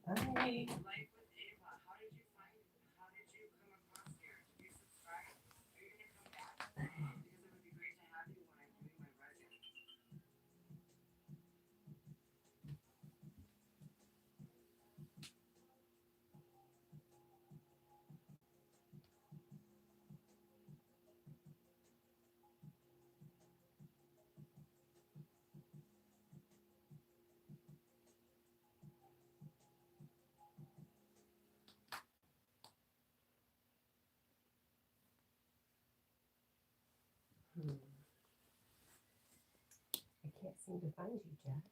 Hi. I can't seem to find you, Jack.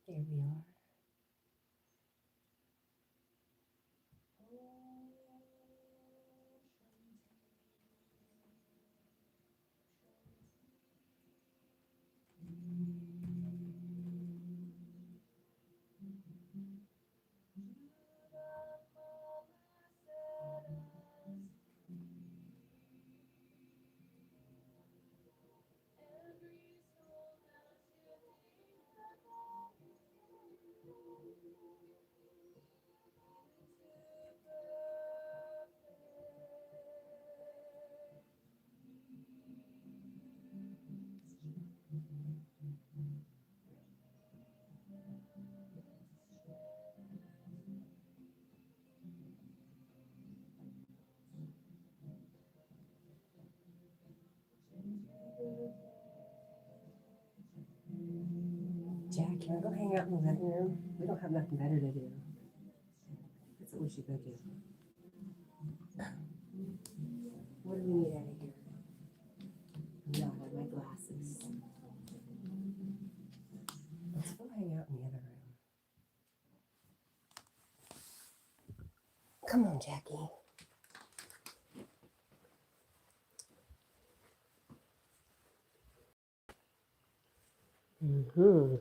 There we are. Jack, can I go hang out in the living room? We don't have nothing better to do. That's what we should go do. What do we need out of here? I'm not on my glasses. Let's go hang out in the other room. Come on, Jackie. Mm-hmm.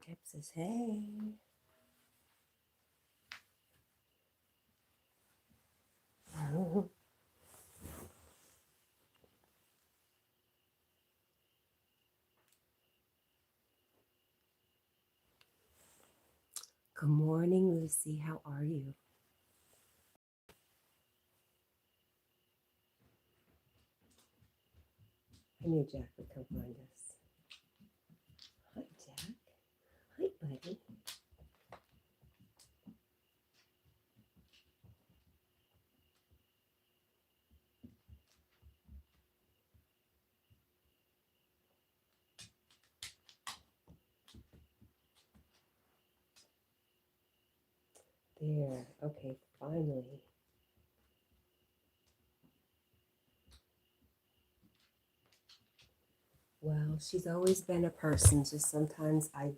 Hip says, hey. Good morning, Lucy. How are you? I knew Jack would come find us. Hi, Jack. Hi, buddy. There. Okay, finally. Well, she's always been a person. Just sometimes I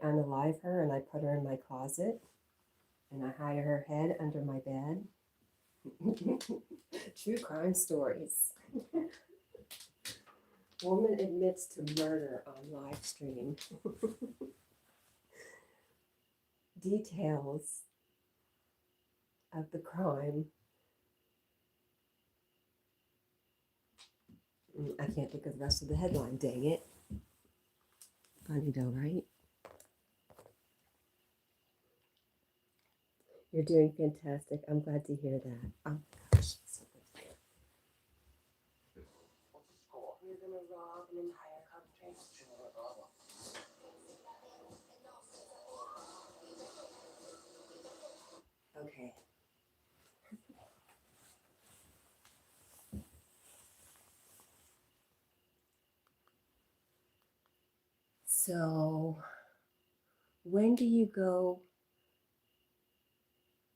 unalive her and I put her in my closet and I hide her head under my bed. True crime stories. Woman admits to murder on live stream. Details of the crime. I can't think of the rest of the headline, dang it. Funny though, right? You're doing fantastic. I'm glad to hear that. Oh gosh. You're gonna rob an entire country. Okay. So, when do you go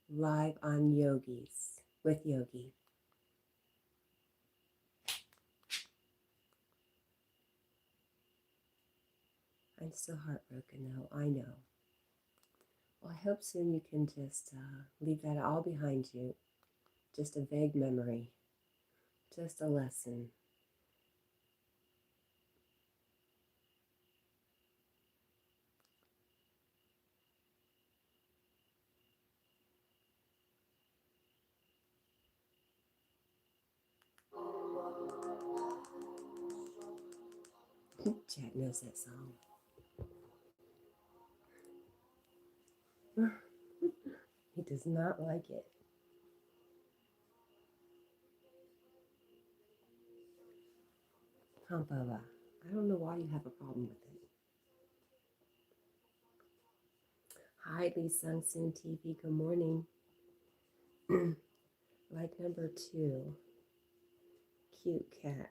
live on Yogis with Yogi? I'm still heartbroken though, I know. Well, I hope soon you can just leave that all behind you. Just a vague memory, just a lesson. Jack knows that song. He does not like it. Huh, Bubba? I don't know why you have a problem with it. Hi, Lee Sung Soon TV. Good morning. Like number 2, cute cat.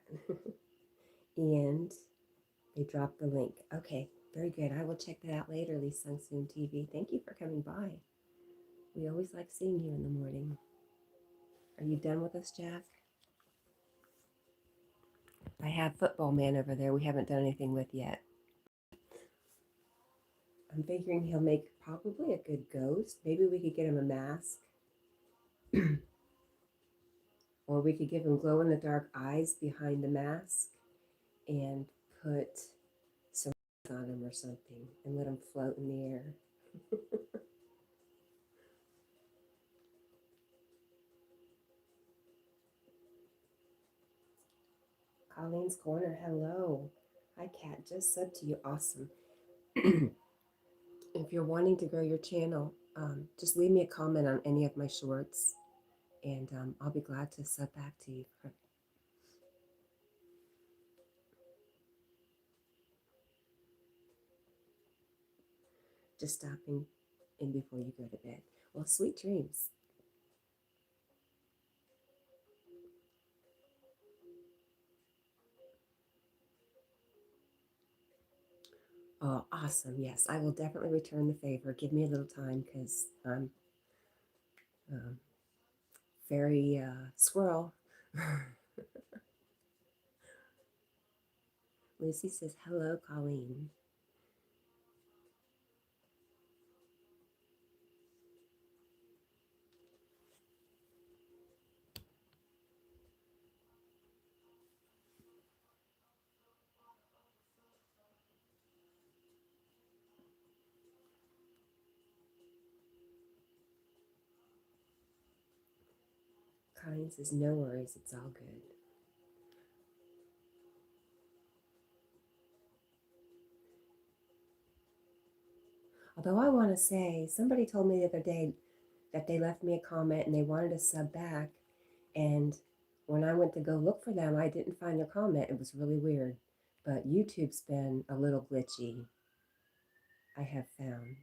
And they dropped the link. Okay, very good. I will check that out later, Lee Sung Soon TV. Thank you for coming by. We always like seeing you in the morning. Are you done with us, Jack? I have Football Man over there we haven't done anything with yet. I'm figuring he'll make probably a good ghost. Maybe we could get him a mask. Or we could give him glow-in-the-dark eyes behind the mask and put some on him or something and let him float in the air. Colleen's Corner, hello. Hi, Cat. Just subbed to you. Awesome. If you're wanting to grow your channel, just leave me a comment on any of my shorts, and I'll be glad to sub back to you. Just stopping in before you go to bed. Well, sweet dreams. Oh, awesome. Yes, I will definitely return the favor. Give me a little time because I'm very squirrel. Lucy says, hello, Colleen. Colleen says, no worries, it's all good. Although I want to say, somebody told me the other day that they left me a comment and they wanted to sub back. And when I went to go look for them, I didn't find their comment. It was really weird. But YouTube's been a little glitchy, I have found.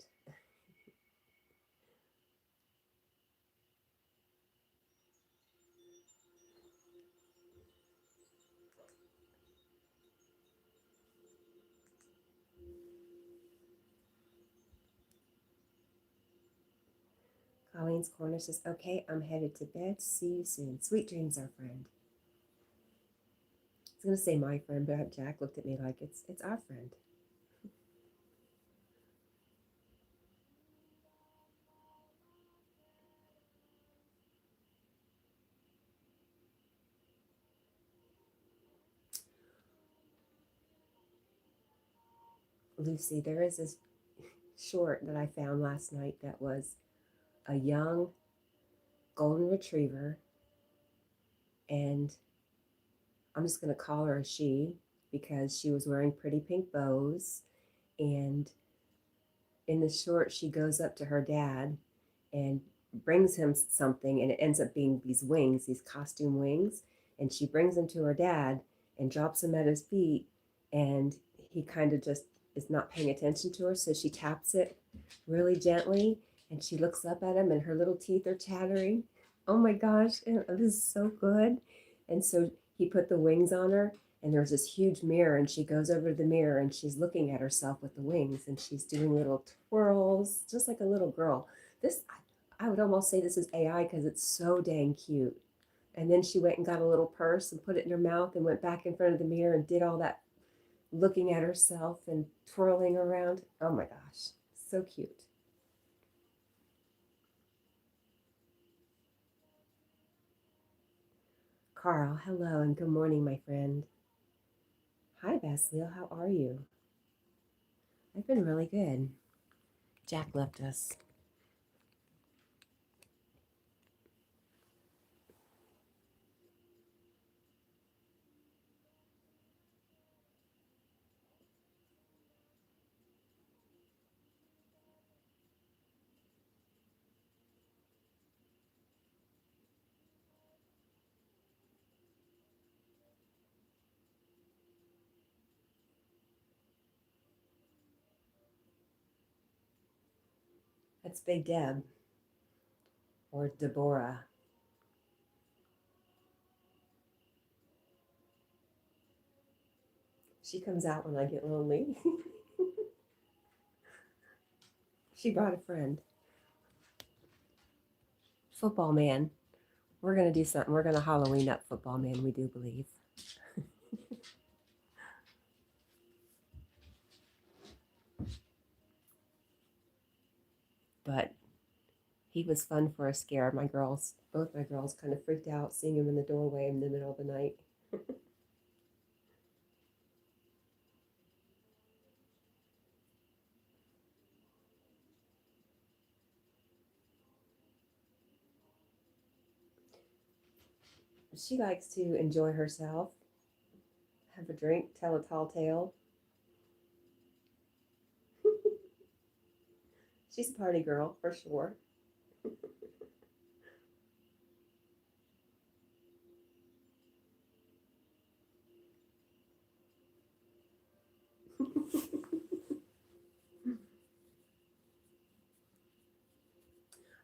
Colleen's Corner says, okay, I'm headed to bed. See you soon. Sweet dreams, our friend. I was going to say my friend, but Jack looked at me like it's our friend. Lucy, there is this short that I found last night that was a young golden retriever, and I'm just going to call her a she because she was wearing pretty pink bows. And in the short, she goes up to her dad and brings him something, and it ends up being these wings, these costume wings. And she brings them to her dad and drops them at his feet, and he kind of just is not paying attention to her. So she taps it really gently, and she looks up at him, and her little teeth are chattering. Oh my gosh, this is so good. And so he put the wings on her, and there's this huge mirror, and she goes over to the mirror and she's looking at herself with the wings, and she's doing little twirls just like a little girl. This, I would almost say this is AI because it's so dang cute. And then she went and got a little purse and put it in her mouth and went back in front of the mirror and did all that looking at herself and twirling around. Oh my gosh, so cute. Carl, hello and good morning, my friend. Hi, Basil, how are you? I've been really good. Jack left us. It's Big Deb or Deborah. She comes out when I get lonely. She brought a friend. Football Man. We're going to do something. We're going to Halloween up Football Man, we do believe. But he was fun for a scare. My girls, both my girls, kind of freaked out seeing him in the doorway in the middle of the night. She likes to enjoy herself, have a drink, tell a tall tale. She's a party girl, for sure.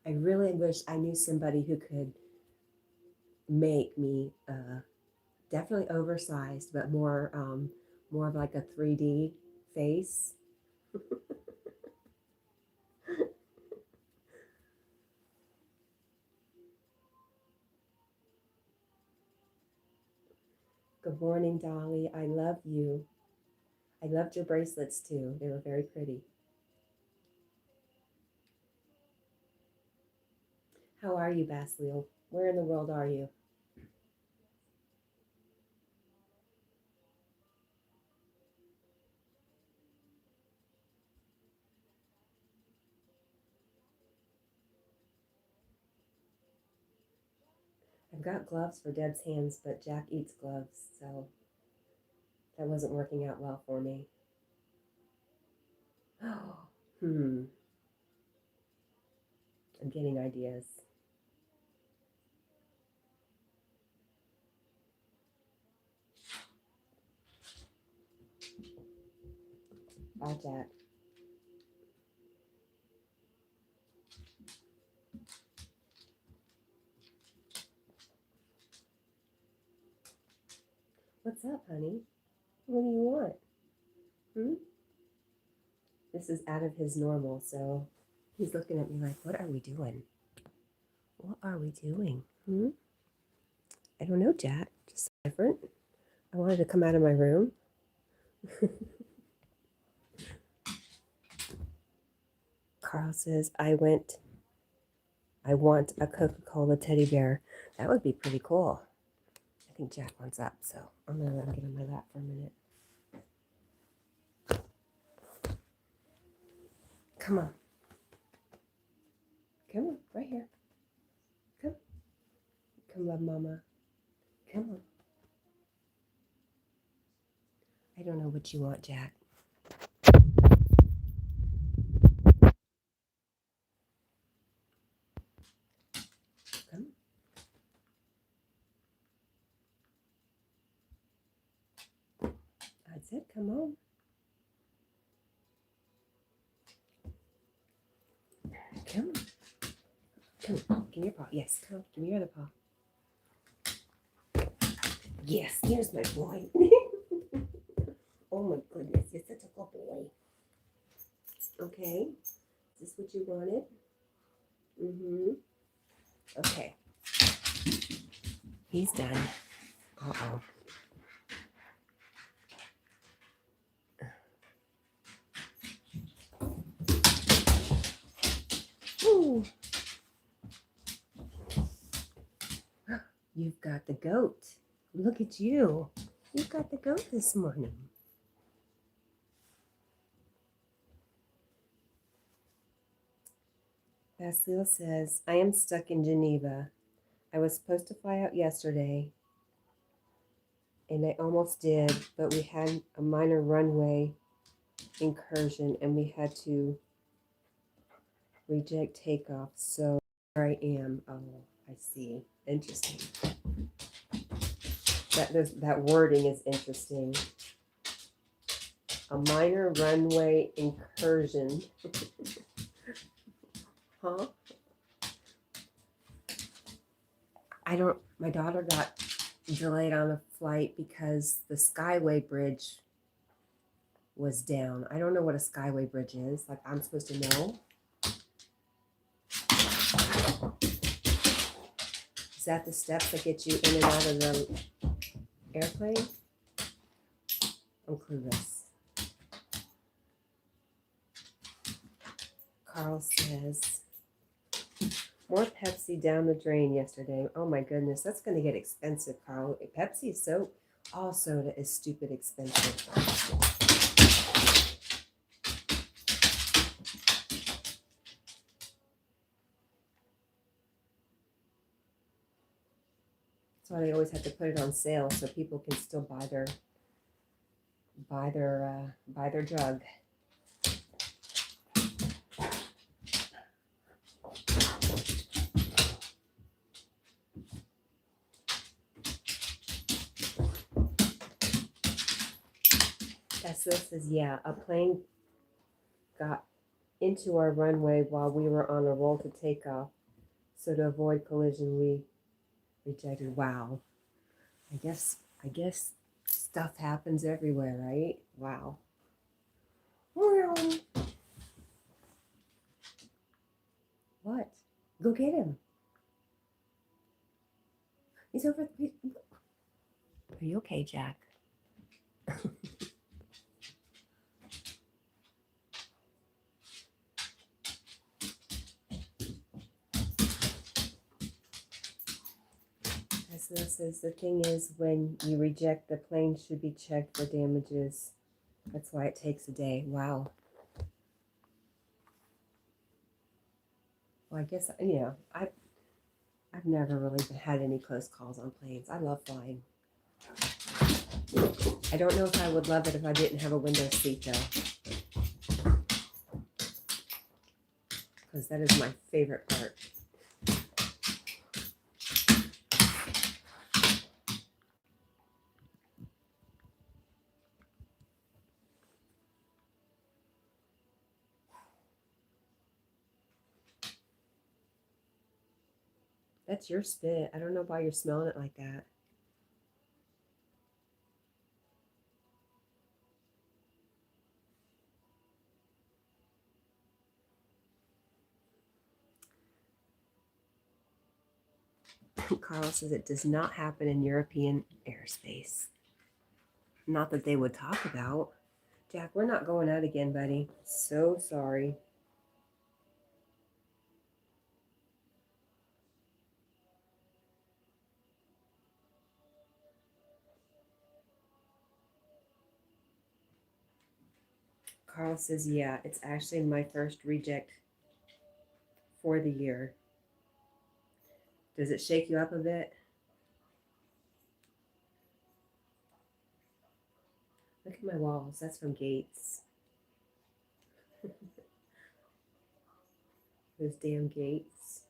I really wish I knew somebody who could make me definitely oversized, but more of like a 3D face. Good morning, Dolly. I love you. I loved your bracelets too. They were very pretty. How are you, Basleel? Where in the world are you? I've got gloves for Deb's hands, but Jack eats gloves, so that wasn't working out well for me. I'm getting ideas. Bye, Jack. What's up, honey? What do you want? This is out of his normal, so he's looking at me like, what are we doing? What are we doing? I don't know, Jack. Just different. I wanted to come out of my room. Carl says, I want a Coca-Cola teddy bear. That would be pretty cool. I think Jack wants up, so I'm going to let him get on my lap for a minute. Come on. Come on, right here. Come. Come love Mama. Come on. I don't know what you want, Jack. Come. I said, come on. Come on. Come on. Give me your paw. Yes, come. Give me your other paw. Yes, there's my boy. Oh my goodness, you're such a good boy. Okay. Is this what you wanted? Okay. He's done. Uh-oh. Ooh. You've got the goat. Look at you. You've got the goat this morning. Basil says, I am stuck in Geneva. I was supposed to fly out yesterday, and I almost did, but we had a minor runway incursion, and we had to reject takeoff. So here I am. Oh, I see. Interesting. That wording is interesting. A minor runway incursion. Huh? My daughter got delayed on a flight because the Skyway Bridge was down. I don't know what a Skyway Bridge is. Like, I'm supposed to know. Is that the steps that get you in and out of the airplane? I'm clueless. Carl says, more Pepsi down the drain yesterday. Oh my goodness, that's going to get expensive, Carl. Pepsi is so, all soda is stupid expensive. That's why they always have to put it on sale so people can still buy their drug. Tesla says, yeah, a plane got into our runway while we were on a roll to take off. So to avoid collision, we rejected. Wow. I guess stuff happens everywhere, right? Wow. What? Go get him. He's over. Are you okay, Jack? Tesla says the thing is when you reject, the plane should be checked for damages. That's why it takes a day. Wow. Well, I guess, I've never really had any close calls on planes. I love flying. I don't know if I would love it if I didn't have a window seat, though. Because that is my favorite part. That's your spit. I don't know why you're smelling it like that. Carl says it does not happen in European airspace. Not that they would talk about. Jack, we're not going out again, buddy. So sorry. Carl says, yeah, it's actually my first reject for the year. Does it shake you up a bit? Look at my walls. That's from Gates. Those damn Gates.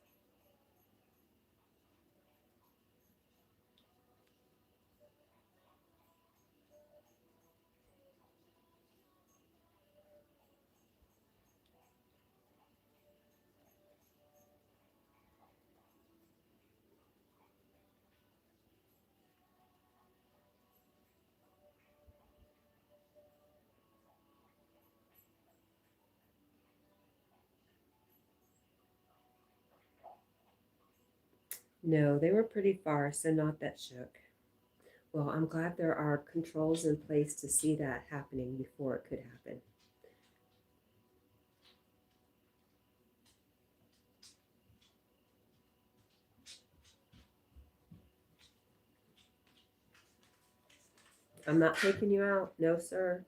No, they were pretty far, so not that shook. Well, I'm glad there are controls in place to see that happening before it could happen. I'm not taking you out. No, sir.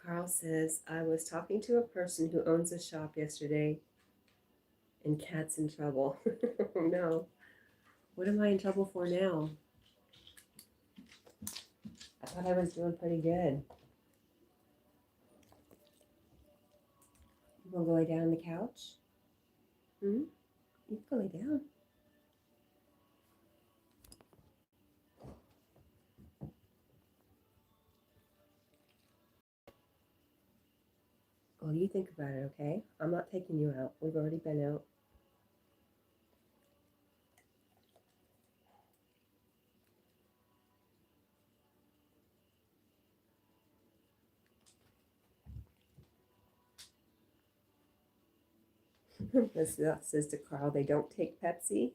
Carl says, I was talking to a person who owns a shop yesterday, and Cat's in trouble. Oh, no. What am I in trouble for now? I thought I was doing pretty good. Wanna go lay down on the couch? You can go lay down. Well, you think about it, okay? I'm not taking you out. We've already been out. This says to Carl, they don't take Pepsi.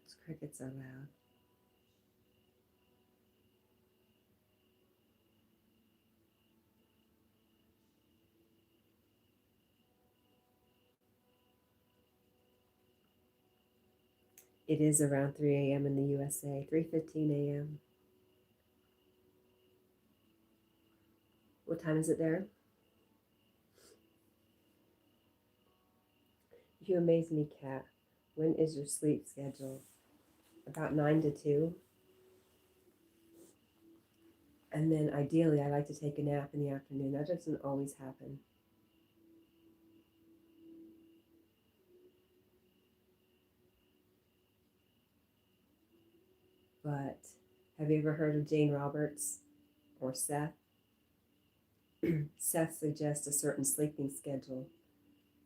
Those crickets are loud. It is around 3 a.m. in the USA, 3:15 a.m. What time is it there? You amaze me, Kat. When is your sleep schedule? About 9 to 2. And then ideally, I like to take a nap in the afternoon. That doesn't always happen. But have you ever heard of Jane Roberts or Seth? Seth suggests a certain sleeping schedule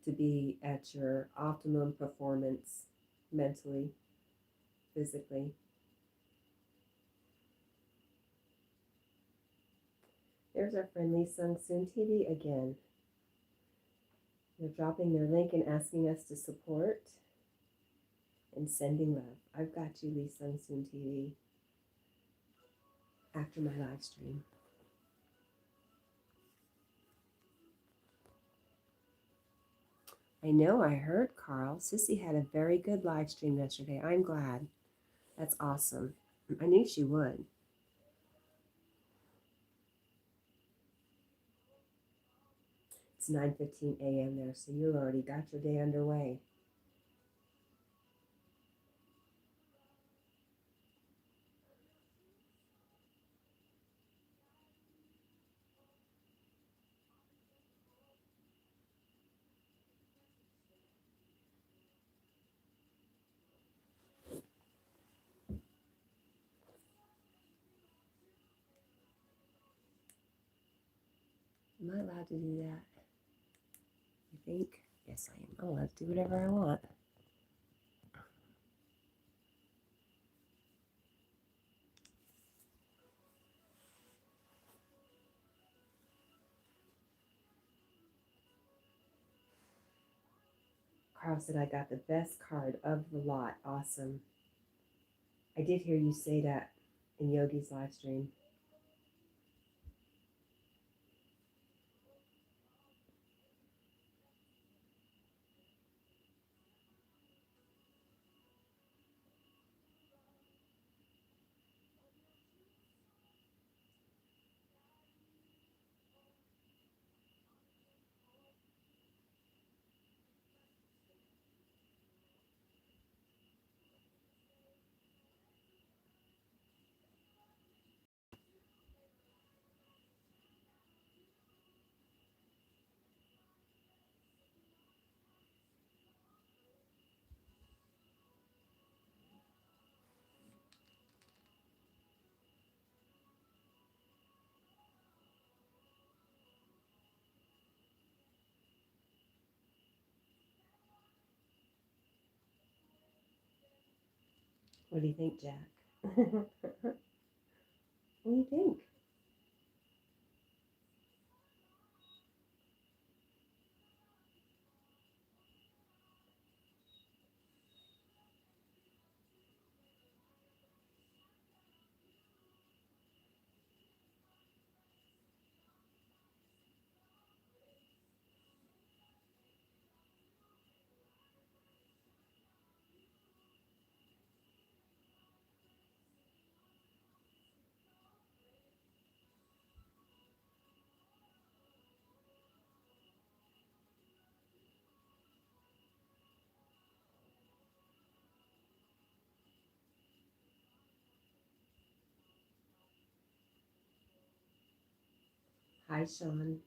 to be at your optimum performance mentally, physically. There's our friend Lee Sung Soon TV again. They're dropping their link and asking us to support and sending love. I've got you, Lee Sung Soon TV, after my live stream. I know, I heard, Carl. Sissy had a very good live stream yesterday. I'm glad. That's awesome. I knew she would. It's 9:15 a.m. there, so you already got your day underway. Am I allowed to do that? You think? Yes, I am. I'm allowed to do whatever I want. Carl said I got the best card of the lot. Awesome. I did hear you say that in Yogi's live stream. What do you think, Jack? What do you think? Hi, Sean.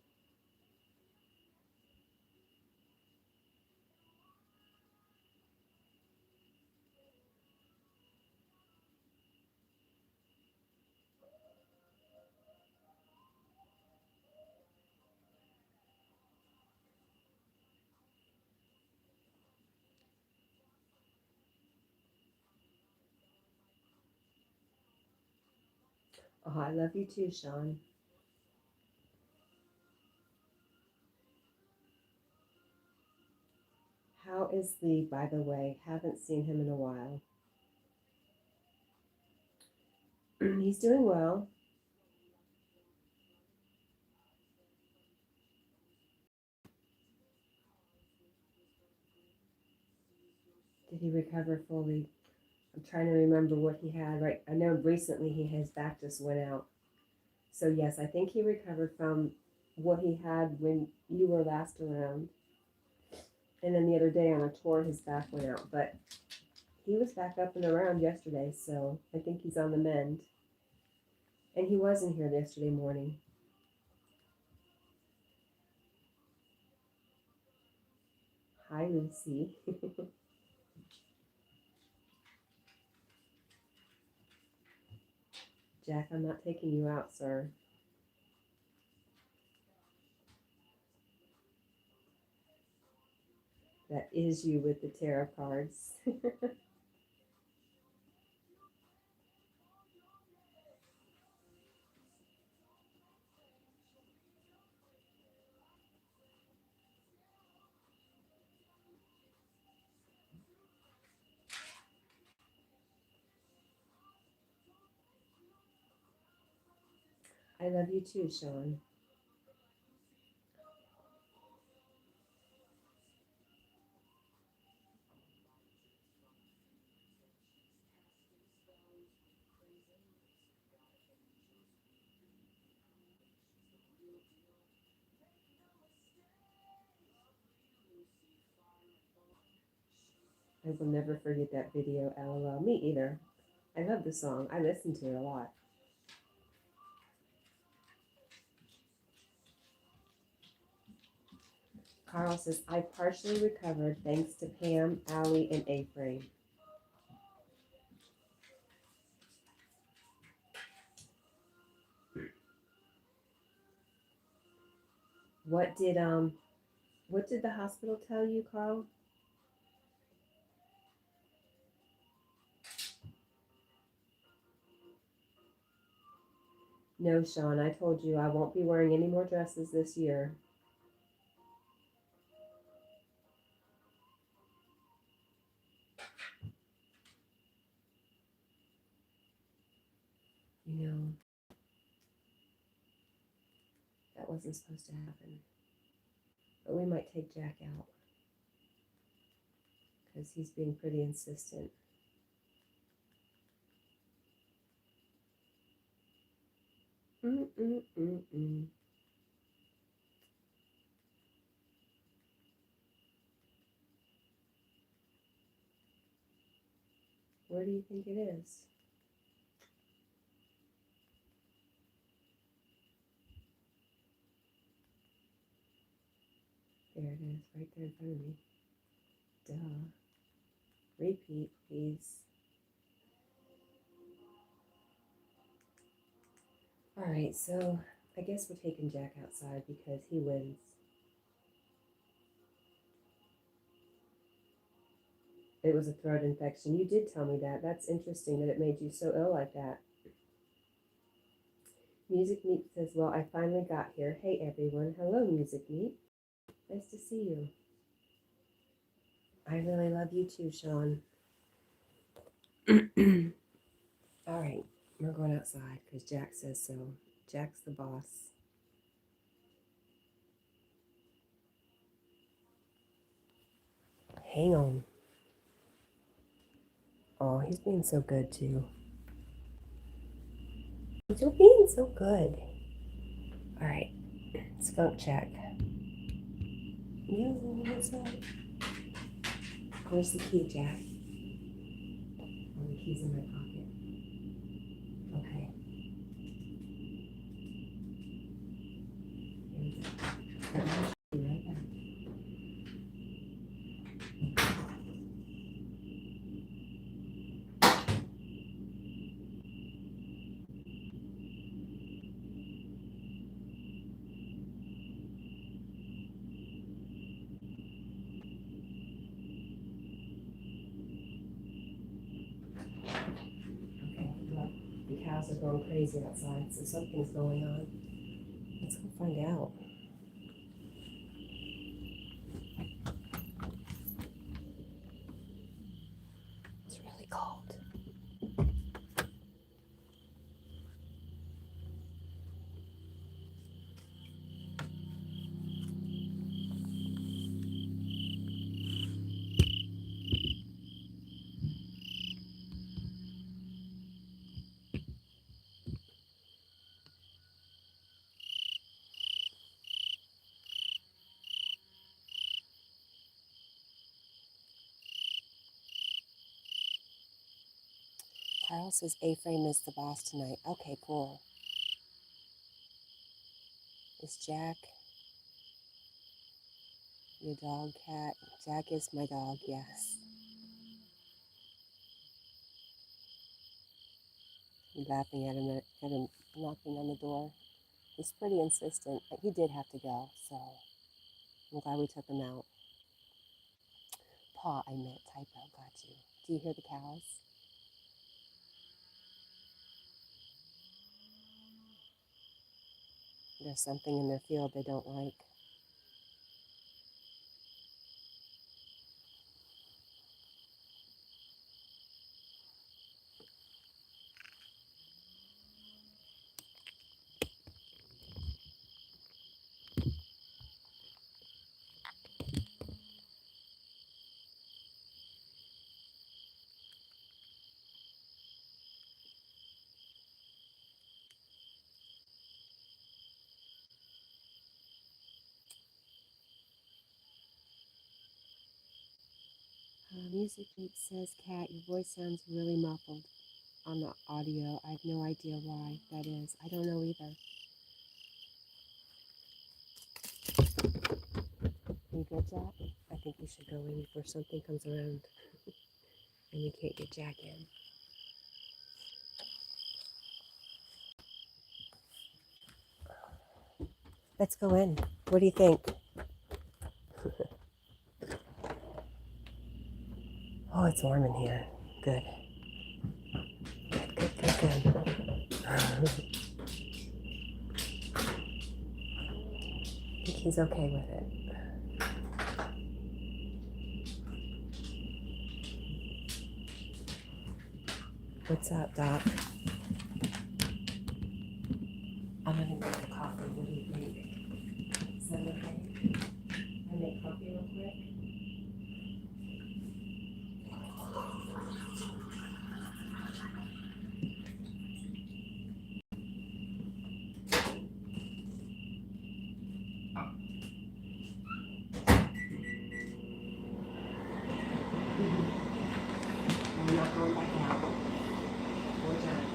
Oh, I love you too, Sean. How is Lee, by the way? Haven't seen him in a while. He's doing well. Did he recover fully? I'm trying to remember what he had. Right, I know recently his back just went out. So yes, I think he recovered from what he had when you were last around. And then the other day on a tour, his back went out. But he was back up and around yesterday, so I think he's on the mend. And he was in here yesterday morning. Hi, Lucy. Jack, I'm not taking you out, sir. That is you with the tarot cards. I love you too, Sean. I will never forget that video, LOL. Me either. I love the song. I listen to it a lot. Carl says, I partially recovered thanks to Pam, Allie, and A-Frame. What did the hospital tell you, Carl? No, Sean, I told you I won't be wearing any more dresses this year. You know, that wasn't supposed to happen. But we might take Jack out because he's being pretty insistent. Mm-mm-mm-mm. Where do you think it is? There it is, right there in front of me. Duh. Repeat, please. All right, so I guess we're taking Jack outside because he wins. It was a throat infection. You did tell me that. That's interesting that it made you so ill like that. Music Meat says, well, I finally got here. Hey, everyone. Hello, Music Meat. Nice to see you. I really love you too, Sean. All right, we're going outside because Jack says so. Jack's the boss. Hang on. Oh, he's being so good too. He's being so good. All right, skunk check. Yo, what's up? Where's the key, Jack? Oh, the key's in my pocket. Okay. cows are going crazy outside, so something's going on. Let's go find out. It's really cold. Carl says A-Frame is the boss tonight. Okay, cool. Is Jack your dog, Cat? Jack is my dog, yes. I'm laughing at him knocking on the door. He's pretty insistent. He did have to go, so I'm glad we took him out. Paw, I meant typo, got you. Do you hear the cows? There's something in their field they don't like. Music Beat says, Cat, your voice sounds really muffled on the audio. I have no idea why that is. I don't know either. You good, Jack? I think we should go in before something comes around and we can't get Jack in. Let's go in. What do you think? Oh, it's warm in here. Good. Good. I think he's okay with it. What's up, Doc? I'm gonna make a coffee. What do you think? Is that okay? I make coffee real quick. I'm not going back out. We're done.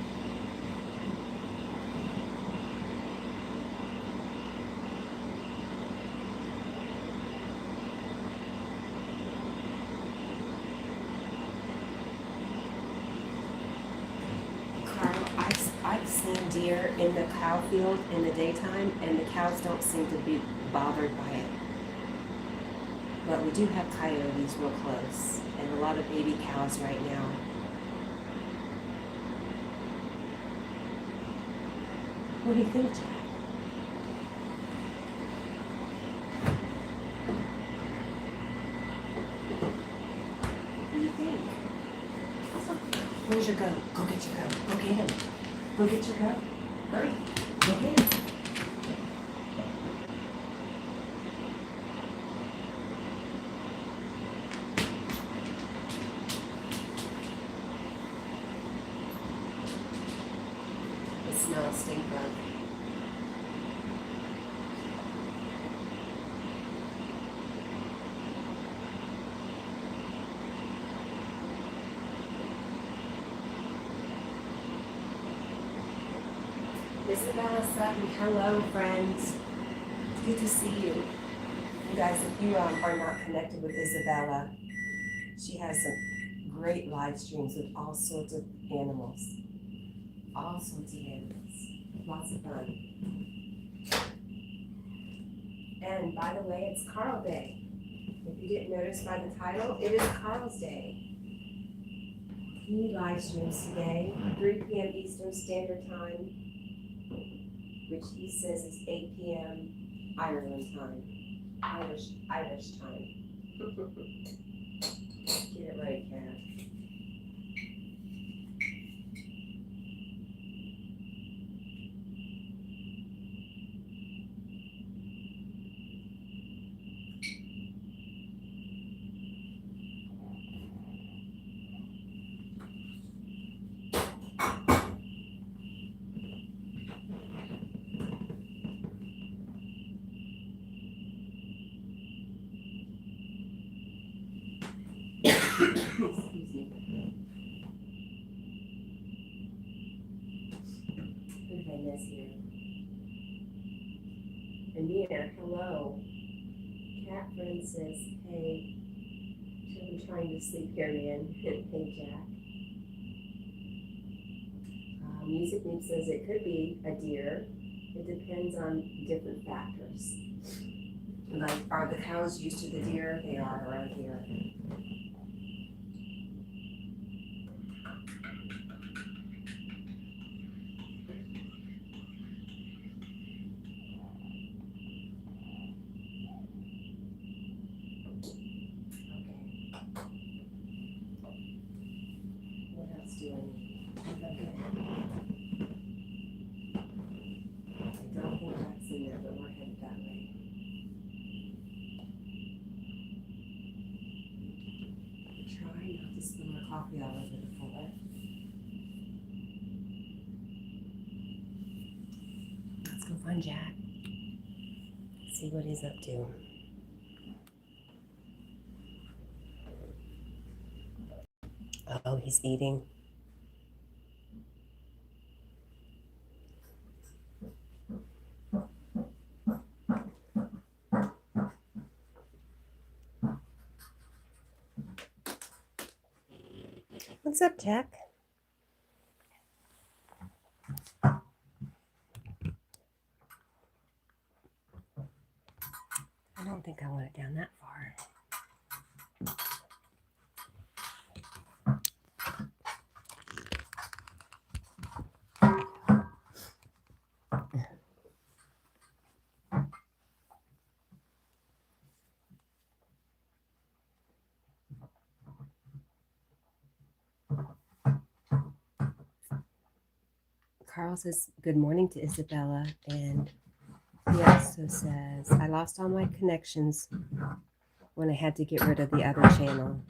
I've seen deer in the cow field in the daytime, and the cows don't seem to be bothered by it. But we do have coyotes real close, and a lot of baby cows right now. What do you think, Jack? What do you think? Where's your goat? Go get your goat. Go get him. Go get your goat. Hurry. Go get him. It smells stink bug. Isabella Sutton, hello friends. It's good to see you. You guys, if you are not connected with Isabella, she has some great live streams with all sorts of animals. All sorts of animals. Lots of fun. And by the way, it's Carl Day. If you didn't notice by the title, it is Carl's Day. He live streams today, 3 p.m. Eastern Standard Time, which he says is 8 p.m. Ireland time, Irish time. Get it right, Cat. Excuse me. Who did I miss here? Amir, hello. Cat friend says, hey, children trying to sleep here, man. Hey, Jack. Music News says it could be a deer. It depends on different factors. Like, are the cows used to the deer? They are around here. What else do I need? Okay. I don't think that's in there, but we're headed that way. Try not to spill our coffee all over the floor. Let's go find Jack. See what he's up to. Oh, he's eating. What's up, Jack? I don't think I want it down that far. Carl says good morning to Isabella, and he also says, I lost all my connections when I had to get rid of the other channel.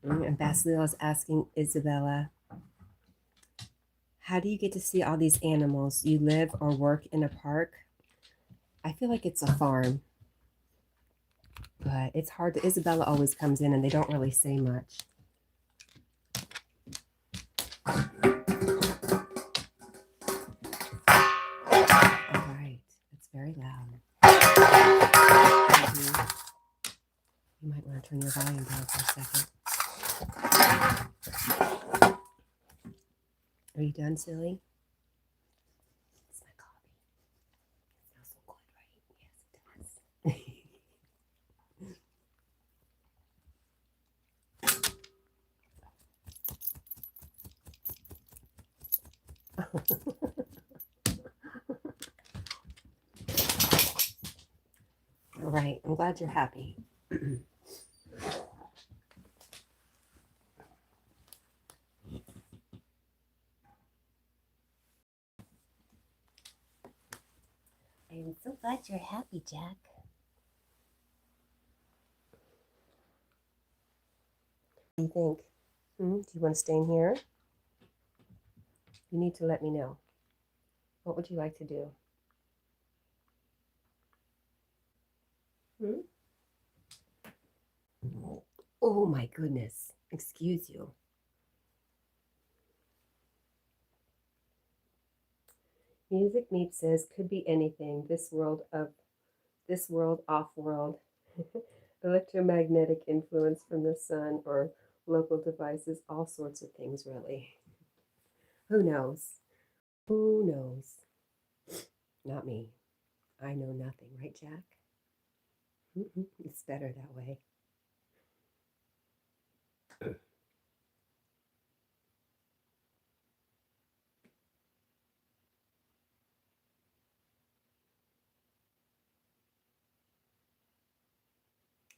And Basilio is asking Isabella, how do you get to see all these animals? You live or work in a park? I feel like it's a farm, but it's hard to, Isabella always comes in and they don't really say much. All right, it's very loud. You might want to turn your volume down for a second. Are you done, silly? It's my coffee. It smells so good, right? Yes, it does. All right, I'm glad you're happy. I'm so glad you're happy, Jack. What do you think? Do you want to stay in here? You need to let me know. What would you like to do? Oh my goodness. Excuse you. Music Meat says could be anything. This world, off-world, electromagnetic influence from the sun or local devices, all sorts of things, really. Who knows? Who knows? Not me. I know nothing, right, Jack? It's better that way.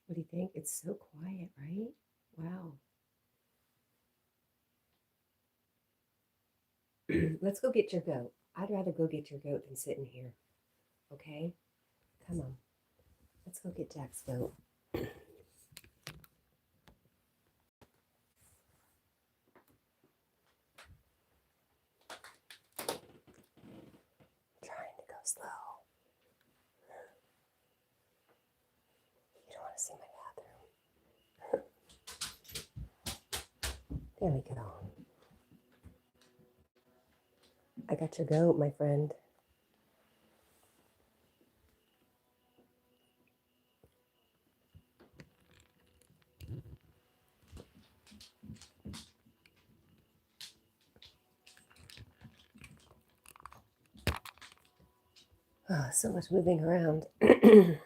What do you think? It's so quiet, right? Wow. Let's go get your goat. I'd rather go get your goat than sit in here. Okay? Come on. Let's go get Jack's goat. Trying to go slow. You don't want to see my bathroom. There we go. I got your goat, my friend. Oh, so much moving around. That's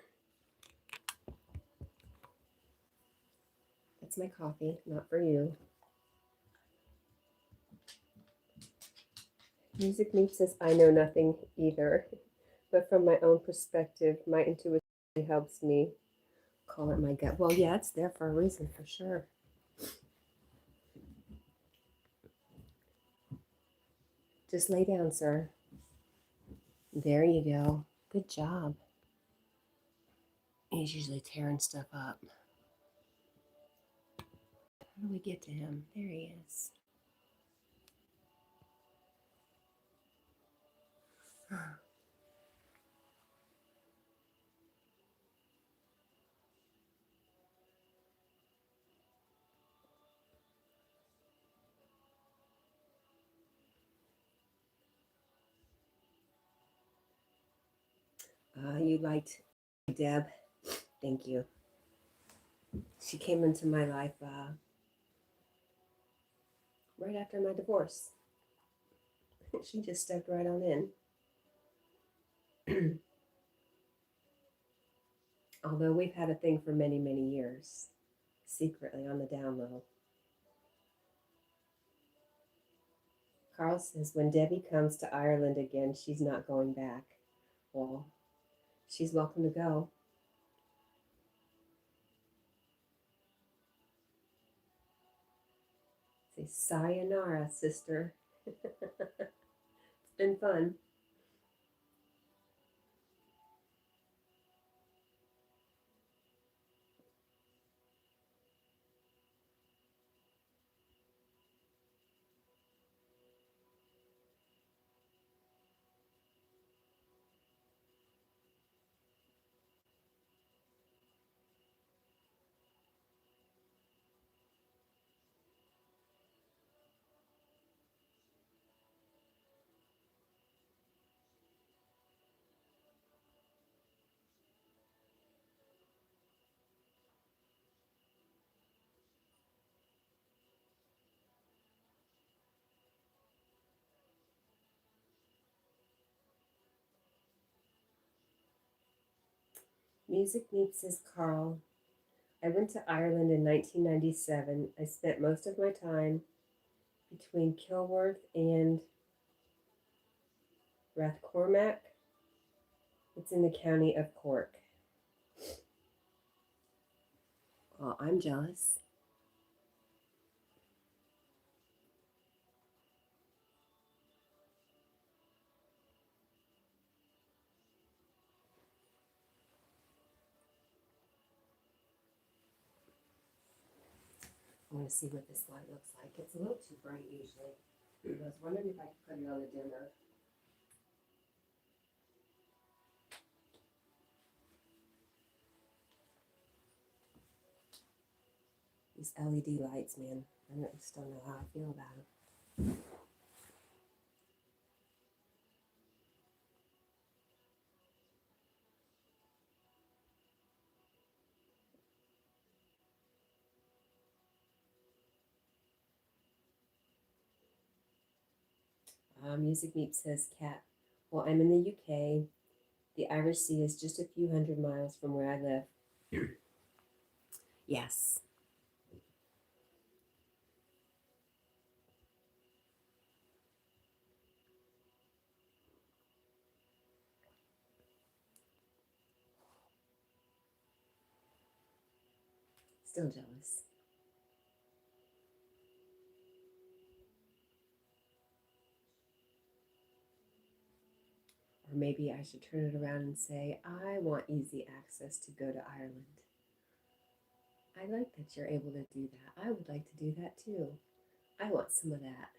my coffee, not for you. Music Meat says, I know nothing either, but from my own perspective, my intuition helps me call it my gut. Well, yeah, it's there for a reason, for sure. Just lay down, sir. There you go. Good job. He's usually tearing stuff up. How do we get to him? There he is. You liked Deb. Thank you. She came into my life right after my divorce. She just stepped right on in. Although we've had a thing for many, many years, secretly on the down low. Carl says, when Debbie comes to Ireland again, she's not going back. Well, she's welcome to go. Say sayonara, sister. It's been fun. Music Meets says, Carl, I went to Ireland in 1997. I spent most of my time between Kilworth and Rathcormac. It's in the county of Cork. Oh, I'm jealous. I want to see what this light looks like. It's a little too bright usually. I was wondering if I could put it on the dimmer. These LED lights, man. I just don't know how I feel about them. Music Meep says, Cat. Well, I'm in the UK. The Irish Sea is just a few hundred miles from where I live. Yes. Still jealous. Or maybe I should turn it around and say, I want easy access to go to Ireland. I like that you're able to do that. I would like to do that too. I want some of that.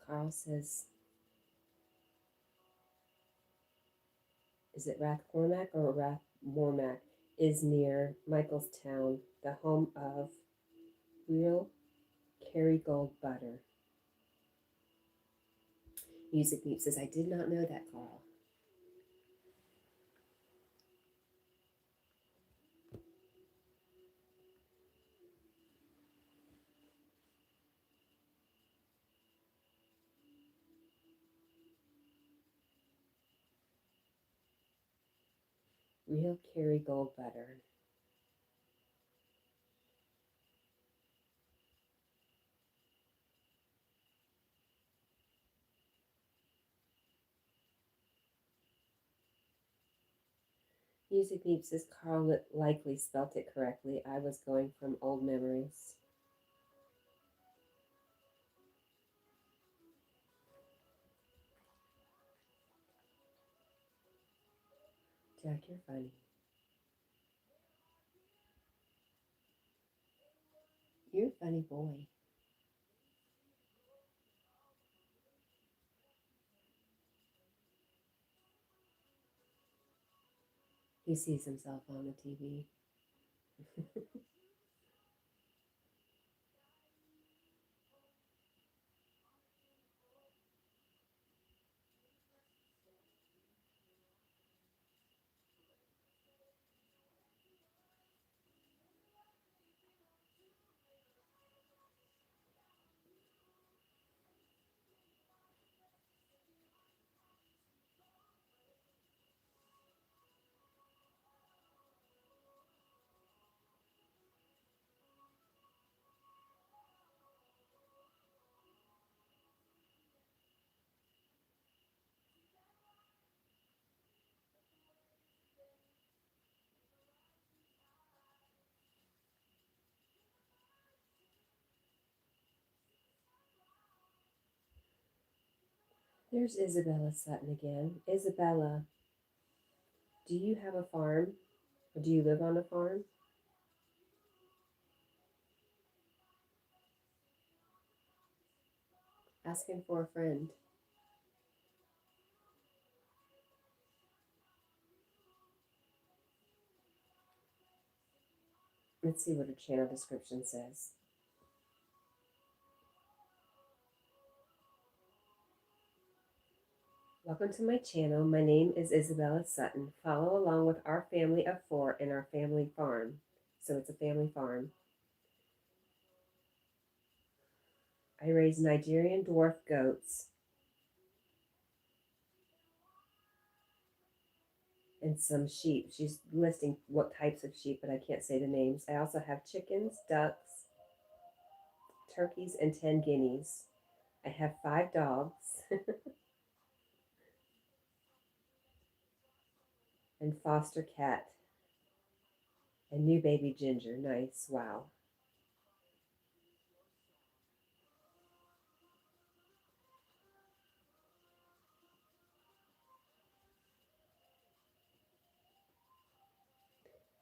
Carl says, is it Rathcormac or Rathmormac? Is near Michaelstown, the home of real Kerrygold butter. Music Meep says, I did not know that, Carl. Real Kerrygold butter. Music Meep says, Carl likely spelt it correctly. I was going from old memories. Jack, you're funny. You're a funny boy. He sees himself on the TV. There's Isabella Sutton again. Isabella, do you have a farm? Or do you live on a farm? Asking for a friend. Let's see what her channel description says. Welcome to my channel. My name is Isabella Sutton. Follow along with our family of 4 in our family farm. So it's a family farm. I raise Nigerian dwarf goats and some sheep. She's listing what types of sheep, but I can't say the names. I also have chickens, ducks, turkeys, and 10 guineas. I have 5 dogs and foster cat and new baby Ginger. Nice. Wow.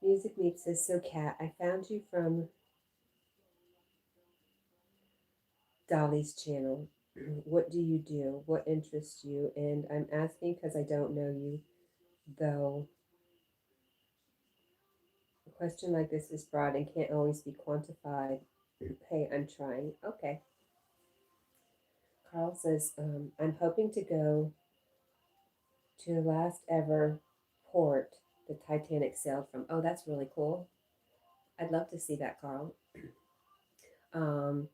Music Meep says, so Cat, I found you from Dolly's channel. What do you do? What interests you? And I'm asking because I don't know you, though a question like this is broad and can't always be quantified. Hey, I'm trying. Okay. Carl says, I'm hoping to go to the last ever port the Titanic sailed from. Oh, that's really cool. I'd love to see that, Carl. Um,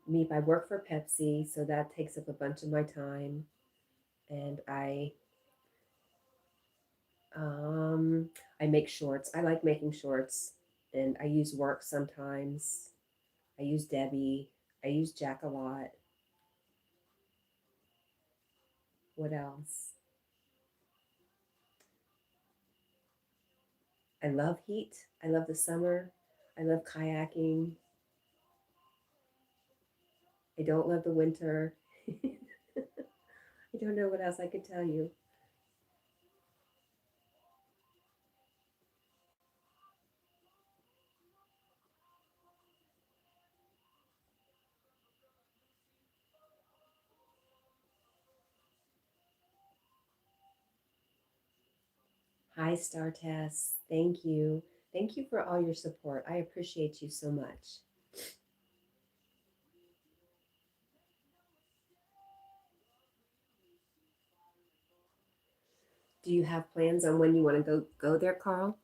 I work for Pepsi, so that takes up a bunch of my time. And um, I make shorts. I like making shorts, and I use work sometimes. I use Debbie. I use Jack a lot. What else? I love heat. I love the summer. I love kayaking. I don't love the winter. I don't know what else I could tell you. Hi, Star Tess. Thank you. Thank you for all your support. I appreciate you so much. Do you have plans on when you want to go there, Carl?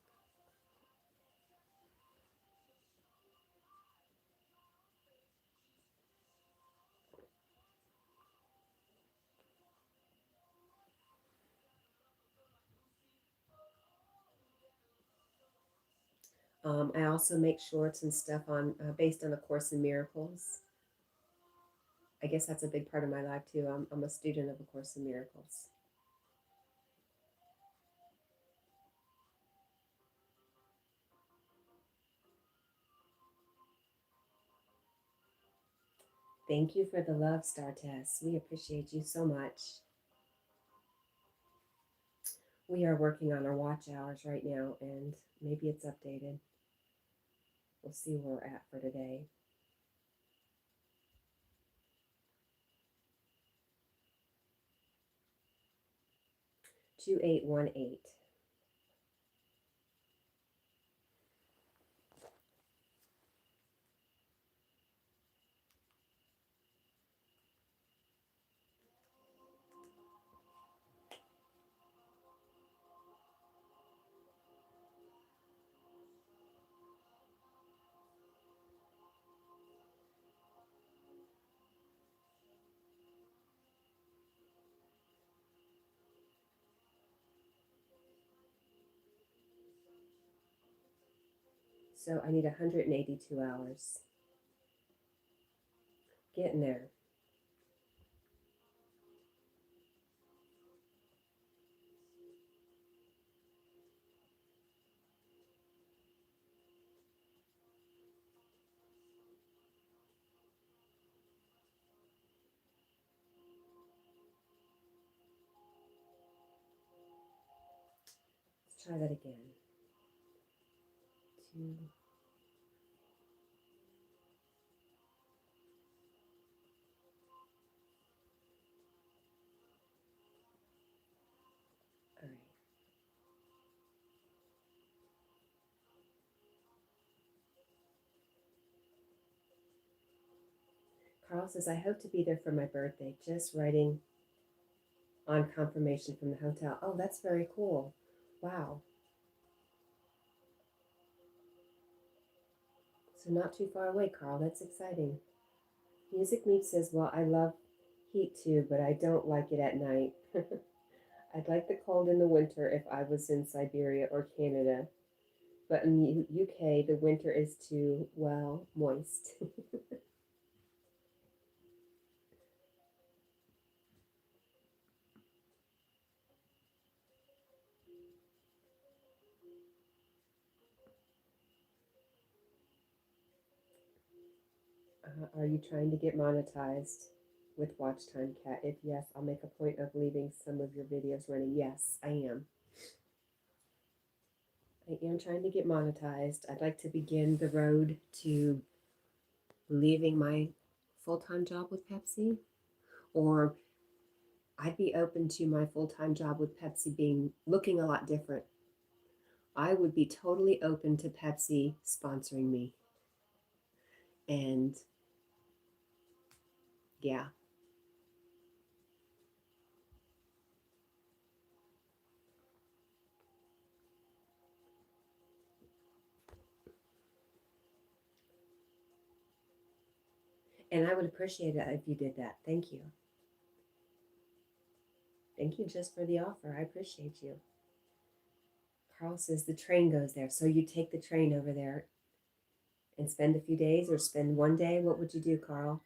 I also make shorts and stuff on based on A Course in Miracles. I guess that's a big part of my life too. I'm a student of A Course in Miracles. Thank you for the love, Star Tess. We appreciate you so much. We are working on our watch hours right now, and maybe it's updated. We'll see where we're at for today. 2818. So I need 182 hours. Getting there. Let's try that again. Two. All right. Carl says, I hope to be there for my birthday. Just writing on confirmation from the hotel. Oh, that's very cool. Wow. So not too far away, Carl. That's exciting. Music Meat says, well, I love heat too, but I don't like it at night. I'd like the cold in the winter if I was in Siberia or Canada. But in the UK, the winter is too, well, moist. Are you trying to get monetized with Watch Time, Cat? If yes, I'll make a point of leaving some of your videos running. Yes, I am. I am trying to get monetized. I'd like to begin the road to leaving my full-time job with Pepsi, or I'd be open to my full-time job with Pepsi being looking a lot different. I would be totally open to Pepsi sponsoring me. And yeah, And I would appreciate it if you did that. Thank you. Thank you just for the offer. I appreciate you. Carl says the train goes there. So you take the train over there and spend a few days or spend one day? What would you do, Carl?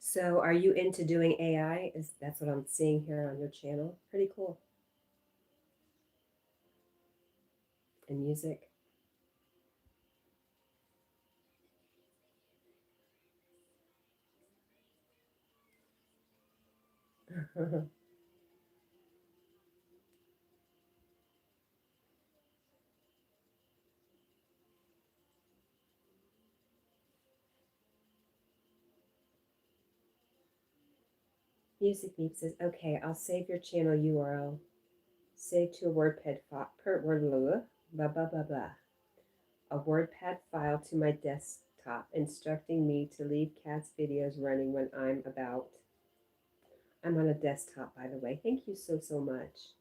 So are you into doing AI? That's what I'm seeing here on your channel? Pretty cool. And music. Music Meep says, okay, I'll save your channel URL. Save to a WordPad file, blah, blah, blah, blah. A WordPad file to my desktop, instructing me to leave Cat's videos running when I'm on a desktop, by the way. Thank you so, so much.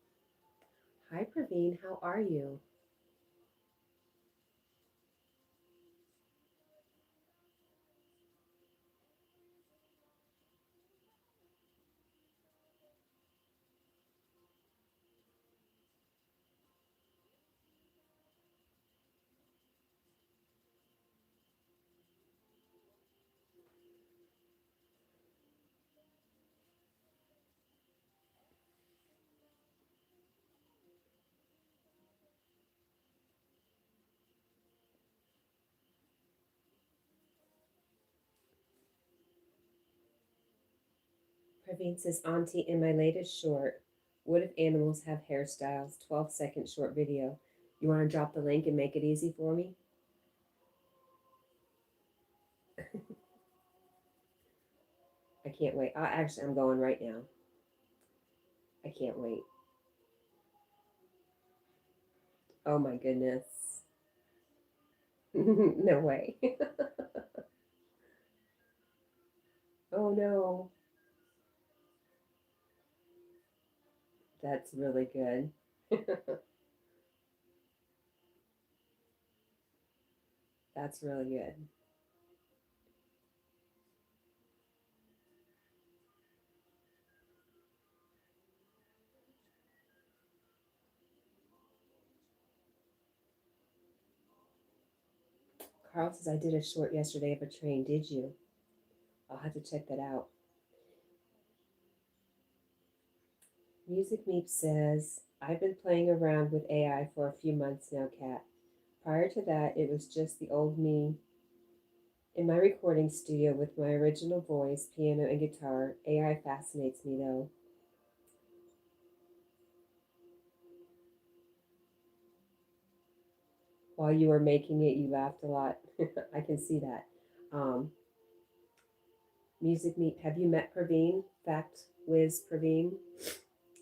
Hi, Praveen. How are you? Praveen says, Auntie, in my latest short, what if animals have hairstyles? 12-second short video. You want to drop the link and make it easy for me? I can't wait. Actually, I'm going right now. I can't wait. Oh my goodness. No way. Oh no. That's really good. That's really good. Carl says, I did a short yesterday of a train. Did you? I'll have to check that out. Music Meep says, I've been playing around with AI for a few months now, Kat. Prior to that, it was just the old me in my recording studio with my original voice, piano, and guitar. AI fascinates me, though. While you were making it, you laughed a lot. I can see that. Um, Music Meet. Have you met Praveen? Fact Whiz Praveen.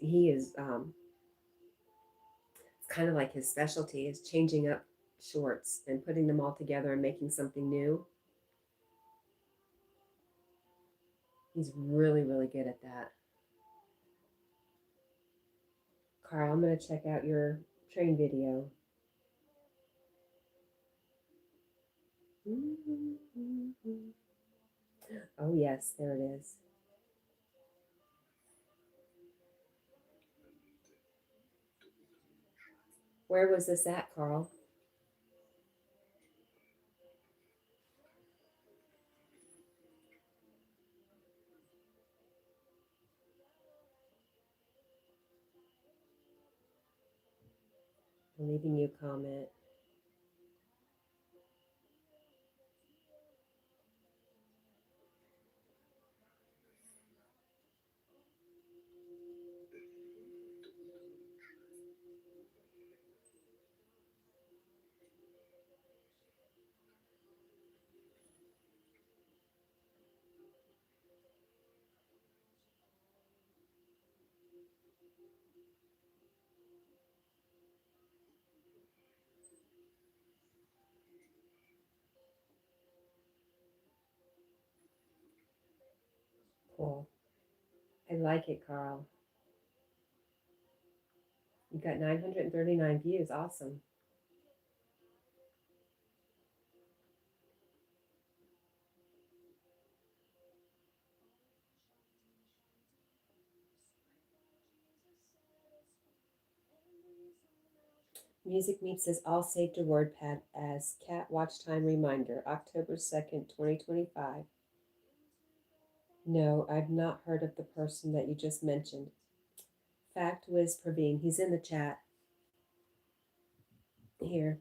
He is. It's kind of like his specialty is changing up shorts and putting them all together and making something new. He's really, really good at that. Carl, I'm gonna check out your train video. Oh yes, there it is. Where was this at, Carl? leaving you a comment. Cool. I like it, Carl. You got 939 views. Awesome. Music Meep says, all saved to WordPad as Cat Watch Time Reminder, October 2nd, 2025. No, I've not heard of the person that you just mentioned. Fact Wiz Praveen, he's in the chat. Here,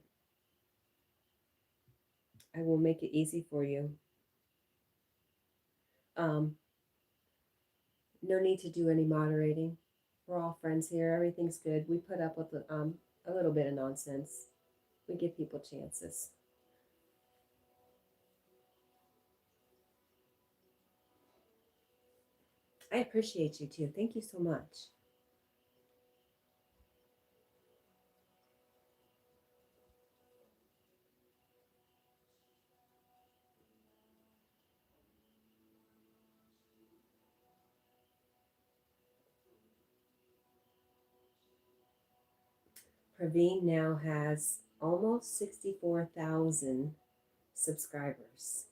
I will make it easy for you. No need to do any moderating. We're all friends here. Everything's good. We put up with a little bit of nonsense. We give people chances. I appreciate you too. Thank you so much. Praveen now has almost 64,000 subscribers.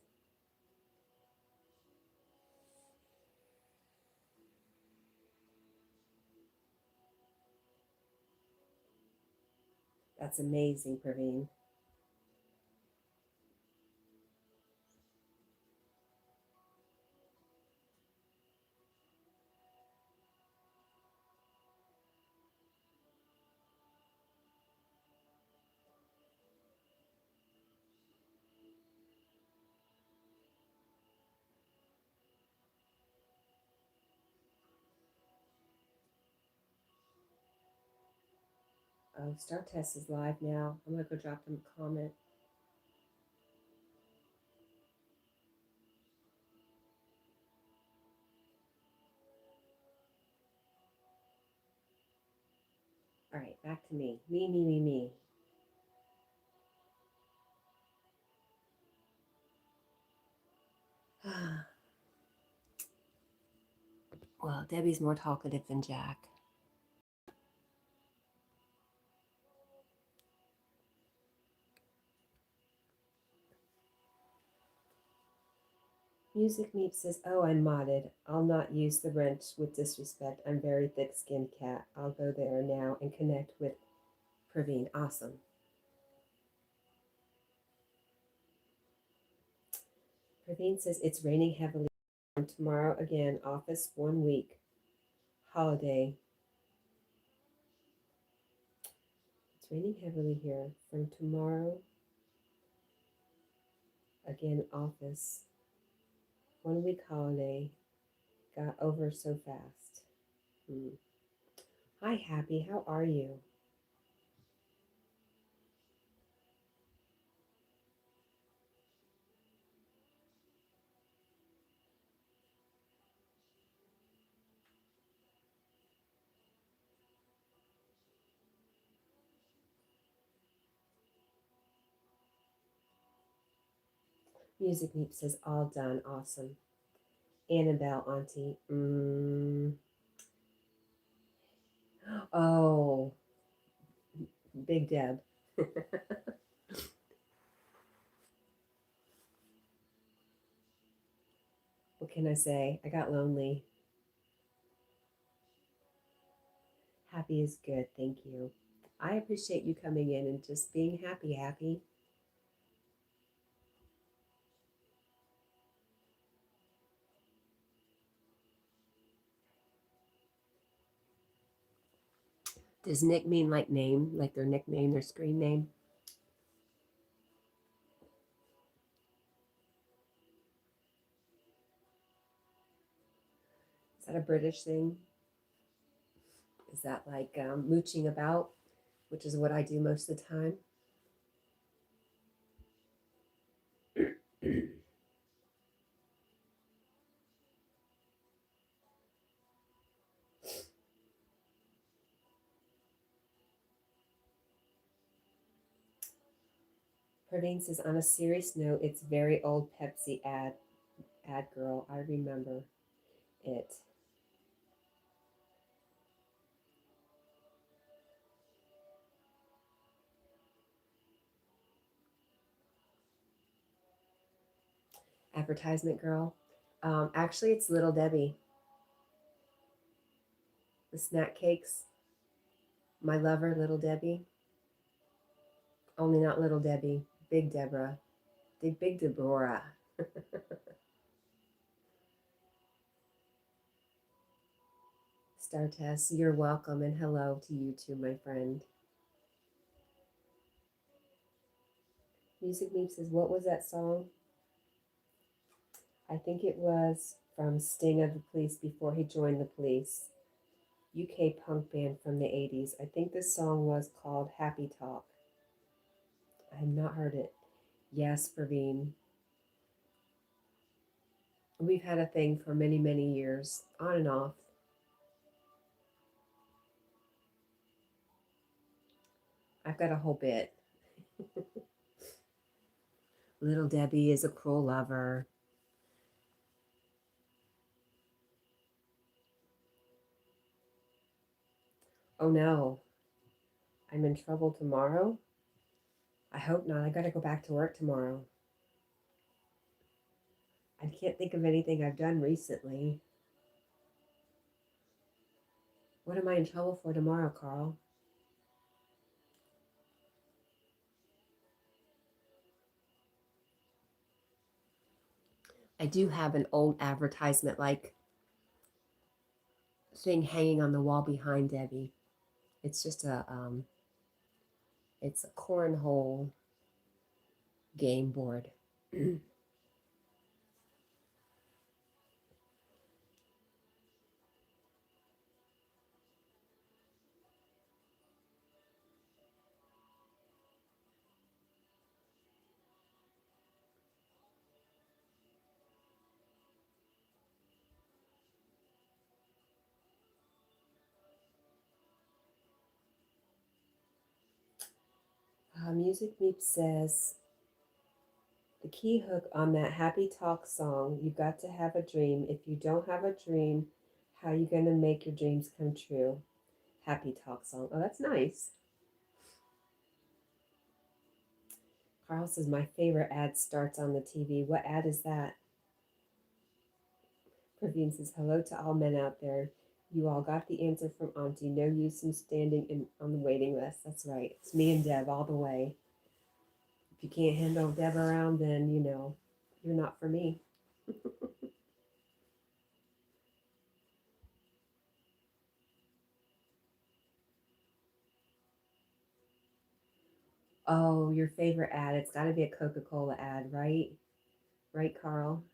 That's amazing, Praveen. Oh, Star Test is live now. I'm going to go drop them a comment. All right, back to me. Me. Well, Debbie's more talkative than Jack. Music Meep says, oh, I'm modded. I'll not use the wrench with disrespect. I'm very thick-skinned cat. I'll go there now and connect with Praveen. Awesome. Praveen says, it's raining heavily. Tomorrow again, office 1 week. Holiday. It's raining heavily here. From tomorrow, again, office. 1 week holiday. Got over so fast. Hi, Happy. How are you? Music Meep says, all done. Awesome. Annabelle, Auntie. Oh, Big Deb. What can I say? I got lonely. Happy is good. Thank you. I appreciate you coming in and just being happy. Does nick mean like name, like their nickname, their screen name? Is that a British thing? Is that like mooching about, which is what I do most of the time? Praveen says, on a serious note, it's very old Pepsi ad girl. I remember it. Advertisement girl. Actually, it's Little Debbie. The snack cakes. My lover, Little Debbie. Only not Little Debbie. Big Deborah. Big Deborah. Star Tess, you're welcome, and hello to you too, my friend. Music Meep says, what was that song? I think it was from Sting of the Police before he joined the police. UK punk band from the 80s. I think this song was called Happy Talk. I have not heard it. Yes, Praveen. We've had a thing for many, many years, on and off. I've got a whole bit. Little Debbie is a cruel lover. Oh no, I'm in trouble tomorrow? I hope not. I gotta go back to work tomorrow. I can't think of anything I've done recently. What am I in trouble for tomorrow, Carl? I do have an old advertisement like thing hanging on the wall behind Debbie. It's just it's a cornhole game board. Music Meep says, the key hook on that Happy Talk song, you got to have a dream. If you don't have a dream, how you going to make your dreams come true? Happy Talk song. Oh, that's nice. Carl says, my favorite ad starts on the TV. What ad is that? Praveen says, hello to all men out there. You all got the answer from Auntie. No use in standing on the waiting list. That's right. It's me and Deb all the way. If you can't handle Deb around, then, you're not for me. Oh, your favorite ad. It's got to be a Coca-Cola ad, right? Right, Carl?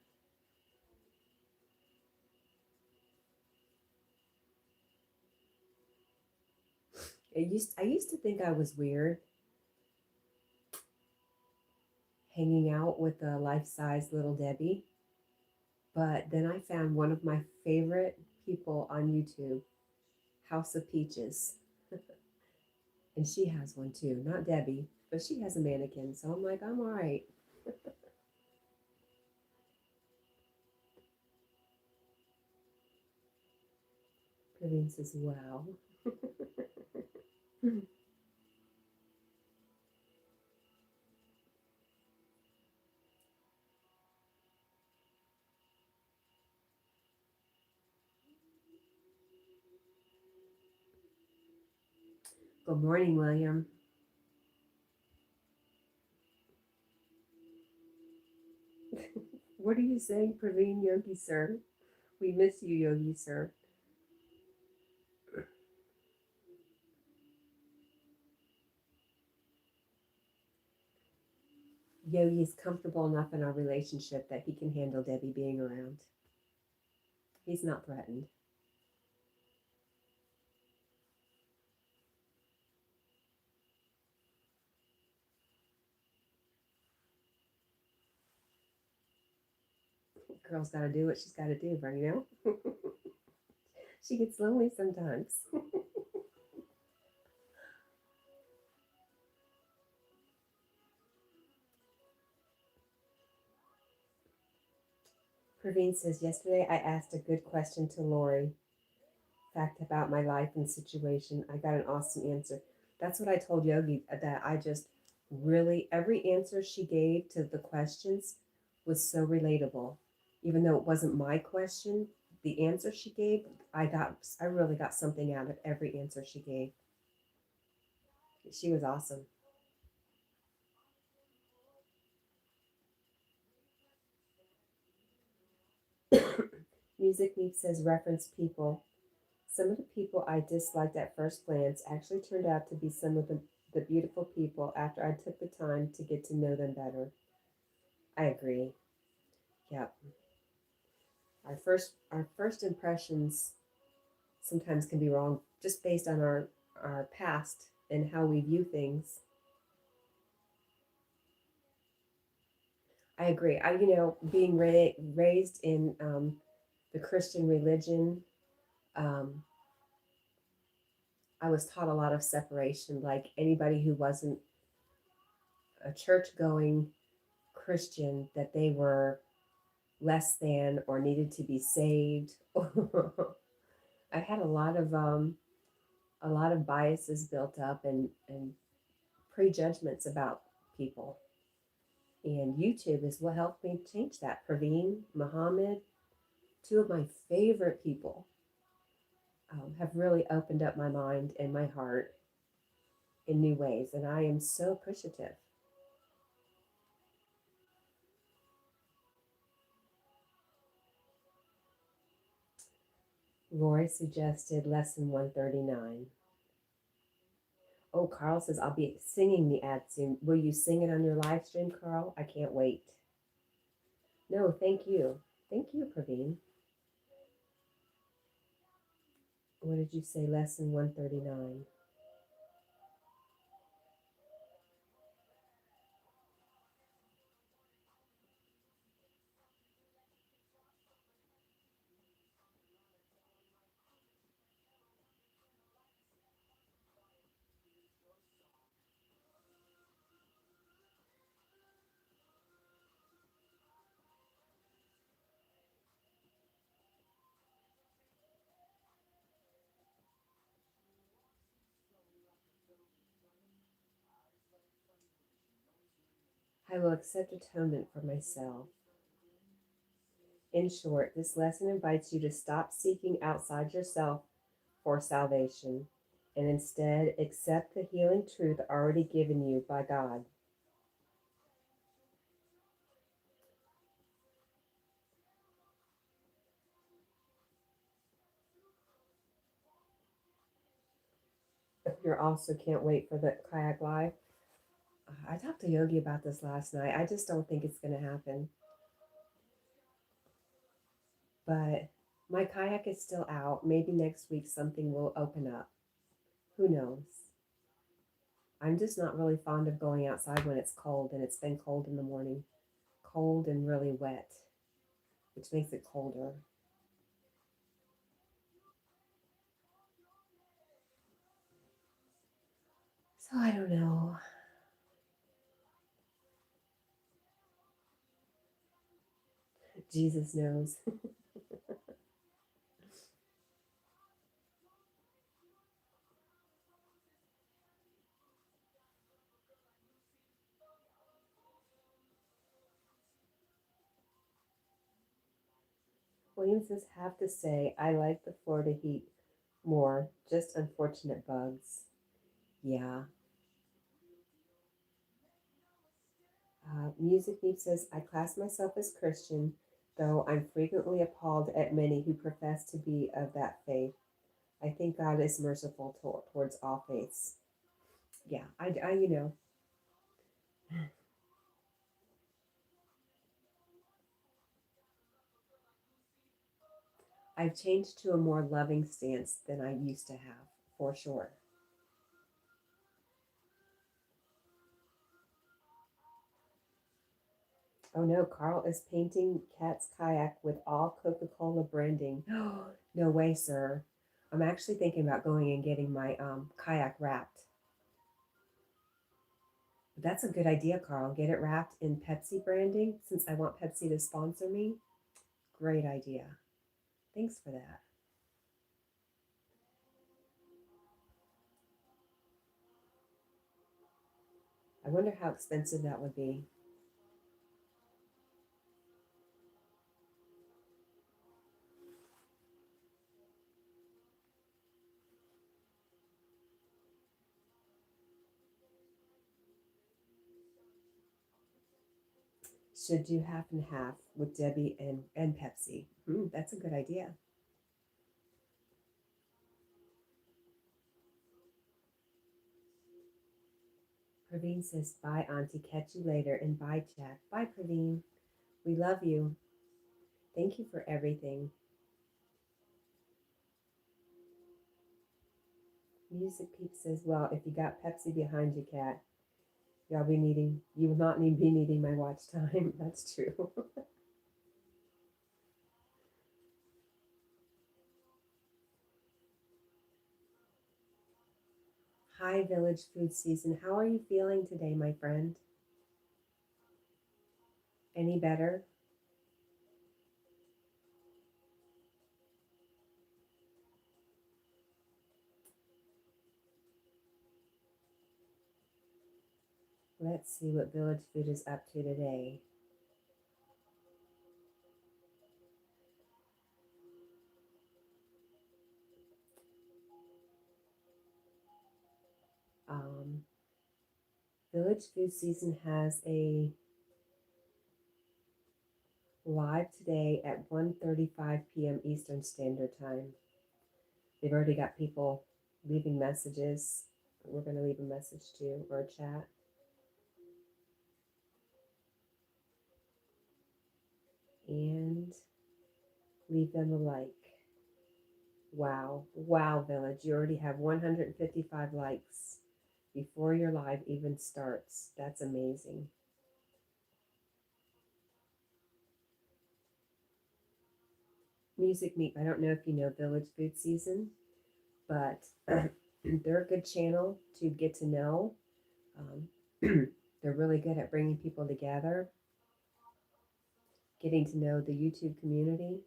I used to think I was weird hanging out with a life-size Little Debbie, but then I found one of my favorite people on YouTube, House of Peaches. And she has one too. Not Debbie, but she has a mannequin. So I'm like, I'm all right. Praveen says, wow. Good morning, William. What are you saying, Praveen, Yogi sir? We miss you, Yogi sir. Yogi's comfortable enough in our relationship that he can handle Debbie being around. He's not threatened. Girl's got to do what she's got to do, right? You know? She gets lonely sometimes. Praveen says, yesterday I asked a good question to Lori. Fact about my life and situation. I got an awesome answer. That's what I told Yogi, that I just really, every answer she gave to the questions was so relatable. Even though it wasn't my question, the answer she gave, I really got something out of every answer she gave. She was awesome. Music Meat says reference people. Some of the people I disliked at first glance actually turned out to be some of the beautiful people after I took the time to get to know them better. I agree. Yep. Our first impressions sometimes can be wrong just based on our past and how we view things. I agree. Being raised in the Christian religion, um, I was taught a lot of separation. Like anybody who wasn't a church going Christian, that they were less than or needed to be saved. I had a lot of biases built up and prejudgments about people. And YouTube is what helped me change that. Praveen, Muhammad, two of my favorite people, have really opened up my mind and my heart in new ways. And I am so appreciative. Roy suggested lesson 139. Oh, Carl says, I'll be singing the ad soon. Will you sing it on your live stream, Carl? I can't wait. No, thank you. Thank you, Praveen. What did you say? Lesson 139. I will accept atonement for myself. In short, this lesson invites you to stop seeking outside yourself for salvation and instead accept the healing truth already given you by God. You also can't wait for the kayak live. I talked to Yogi about this last night. I just don't think it's going to happen. But my kayak is still out. Maybe next week something will open up. Who knows? I'm just not really fond of going outside when it's cold, and it's been cold in the morning. Cold and really wet, which makes it colder. So I don't know. Jesus knows. William says, have to say, I like the Florida heat more. Just unfortunate bugs. Yeah. Music Neat says, I class myself as Christian, though I'm frequently appalled at many who profess to be of that faith. I think God is merciful towards all faiths. Yeah, I. I've changed to a more loving stance than I used to have, for sure. Oh no, Carl is painting Cat's kayak with all Coca-Cola branding. No way, sir. I'm actually thinking about going and getting my kayak wrapped. But that's a good idea, Carl. Get it wrapped in Pepsi branding since I want Pepsi to sponsor me. Great idea. Thanks for that. I wonder how expensive that would be. Should do half and half with Debbie and Pepsi. That's a good idea. Praveen says, bye, Auntie. Catch you later. And bye, Jack. Bye, Praveen. We love you. Thank you for everything. Music Peep says, well, if you got Pepsi behind you, Cat, you will not be needing my watch time. That's true. Hi, Village Food Season. How are you feeling today, my friend? Any better? Let's see what Village Food is up to today. Um, Village Food Season has a live today at 1:35 p.m. Eastern Standard Time. They've already got people leaving messages. We're going to leave a message too, or a chat. And leave them a like. Wow. Wow, Village. You already have 155 likes before your live even starts. That's amazing. Music Meet. I don't know if you know Village Food Season, but they're a good channel to get to know. Um, they're really good at bringing people together, getting to know the YouTube community.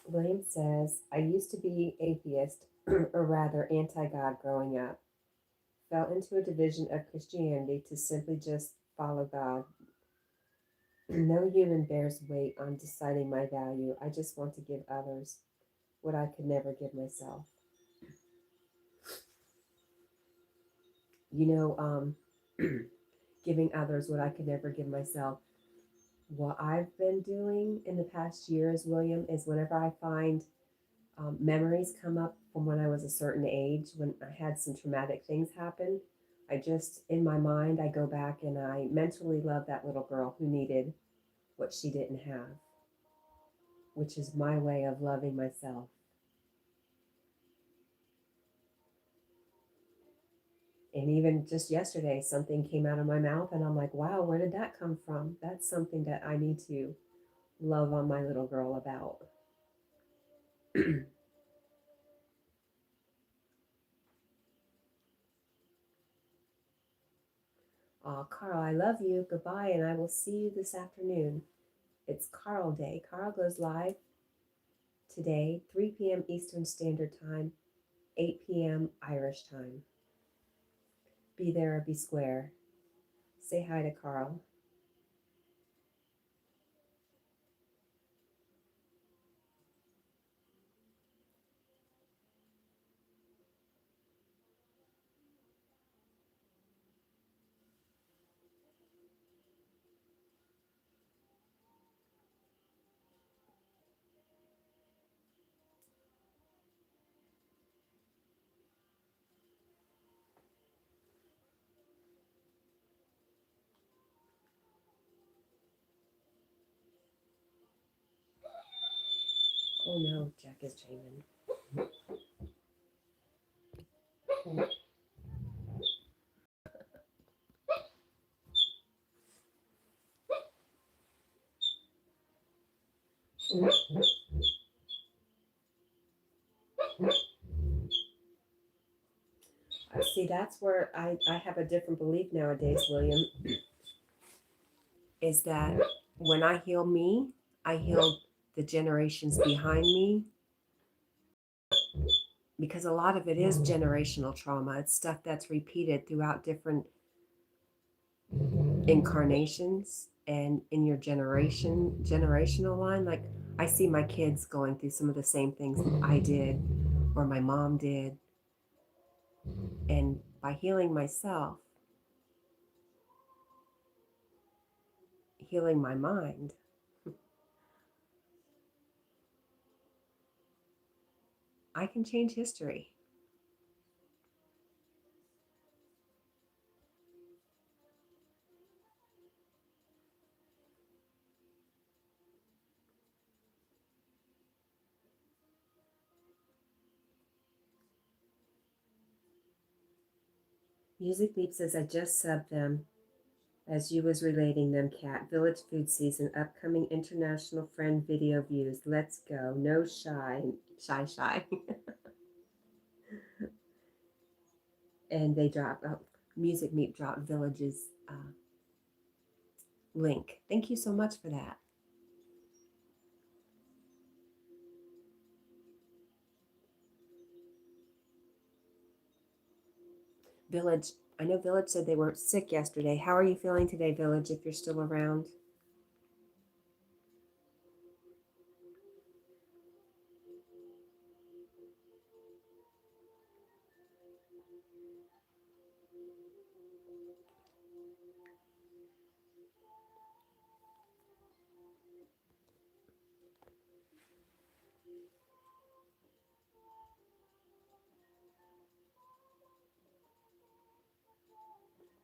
William says, I used to be atheist, or rather anti God growing up. Fell into a division of Christianity to simply just follow God. No human bears weight on deciding my value. I just want to give others what I could never give myself. You know, giving others what I could never give myself. What I've been doing in the past years, William, is whenever I find memories come up from when I was a certain age, when I had some traumatic things happen, I just, in my mind, I go back and I mentally love that little girl who needed what she didn't have, which is my way of loving myself. And even just yesterday, something came out of my mouth, and I'm like, wow, where did that come from? That's something that I need to love on my little girl about. Carl, I love you. Goodbye, and I will see you this afternoon. It's Carl Day. Carl goes live today, 3 p.m. Eastern Standard Time, 8 p.m. Irish Time. Be there or be square. Say hi to Carl. Oh no, Jack is changing. See, that's where I have a different belief nowadays, William, is that when I heal me, I heal the generations behind me, because a lot of it is generational trauma. It's stuff that's repeated throughout different incarnations and in your generational line. Like I see my kids going through some of the same things I did or my mom did. And by healing myself, healing my mind, I can change history. Music Leap says, I just subbed them as you was relating them, Cat. Village food season, upcoming international friend video views. Let's go. No shy. And they drop, Music Meet dropped Village's link. Thank you so much for that. Village, I know Village said they weren't sick yesterday. How are you feeling today, Village, if you're still around?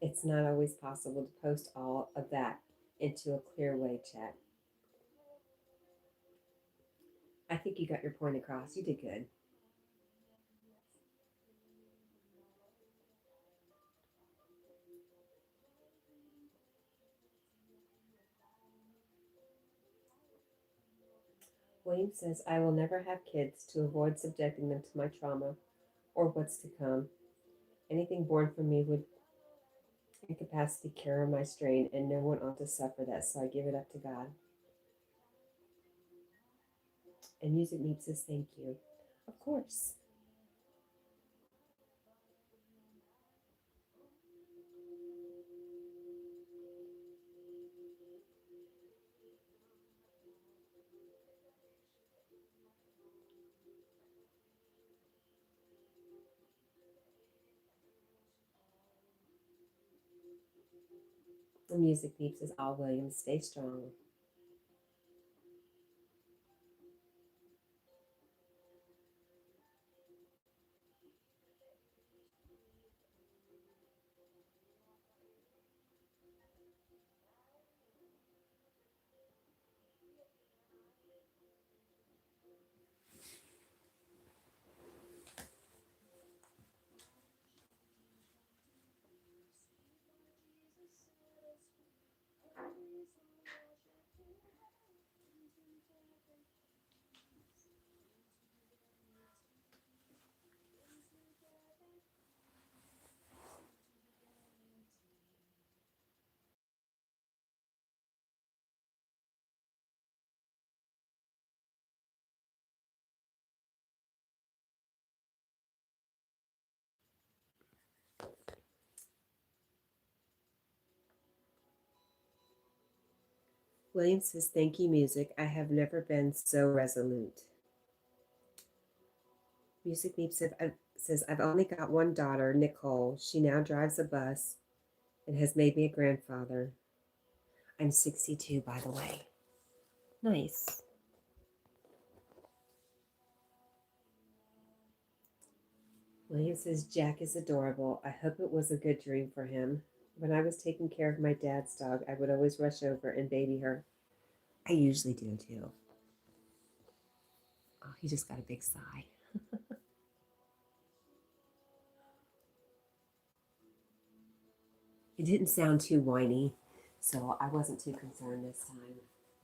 It's not always possible to post all of that into a clear way, chat. I think you got your point across. You did good. William says, I will never have kids to avoid subjecting them to my trauma or what's to come. Anything born from me would incapacity, cure my strain, and no one ought to suffer that, so I give it up to God. And Music Meep says, thank you. Of course. The Music Meep says, all Williams, stay strong. William says, thank you, music. I have never been so resolute. Music Meep says, I've only got one daughter, Nicole. She now drives a bus and has made me a grandfather. I'm 62, by the way. Nice. William says, Jack is adorable. I hope it was a good dream for him. When I was taking care of my dad's dog, I would always rush over and baby her. I usually do too. Oh, he just got a big sigh. It didn't sound too whiny, so I wasn't too concerned this time.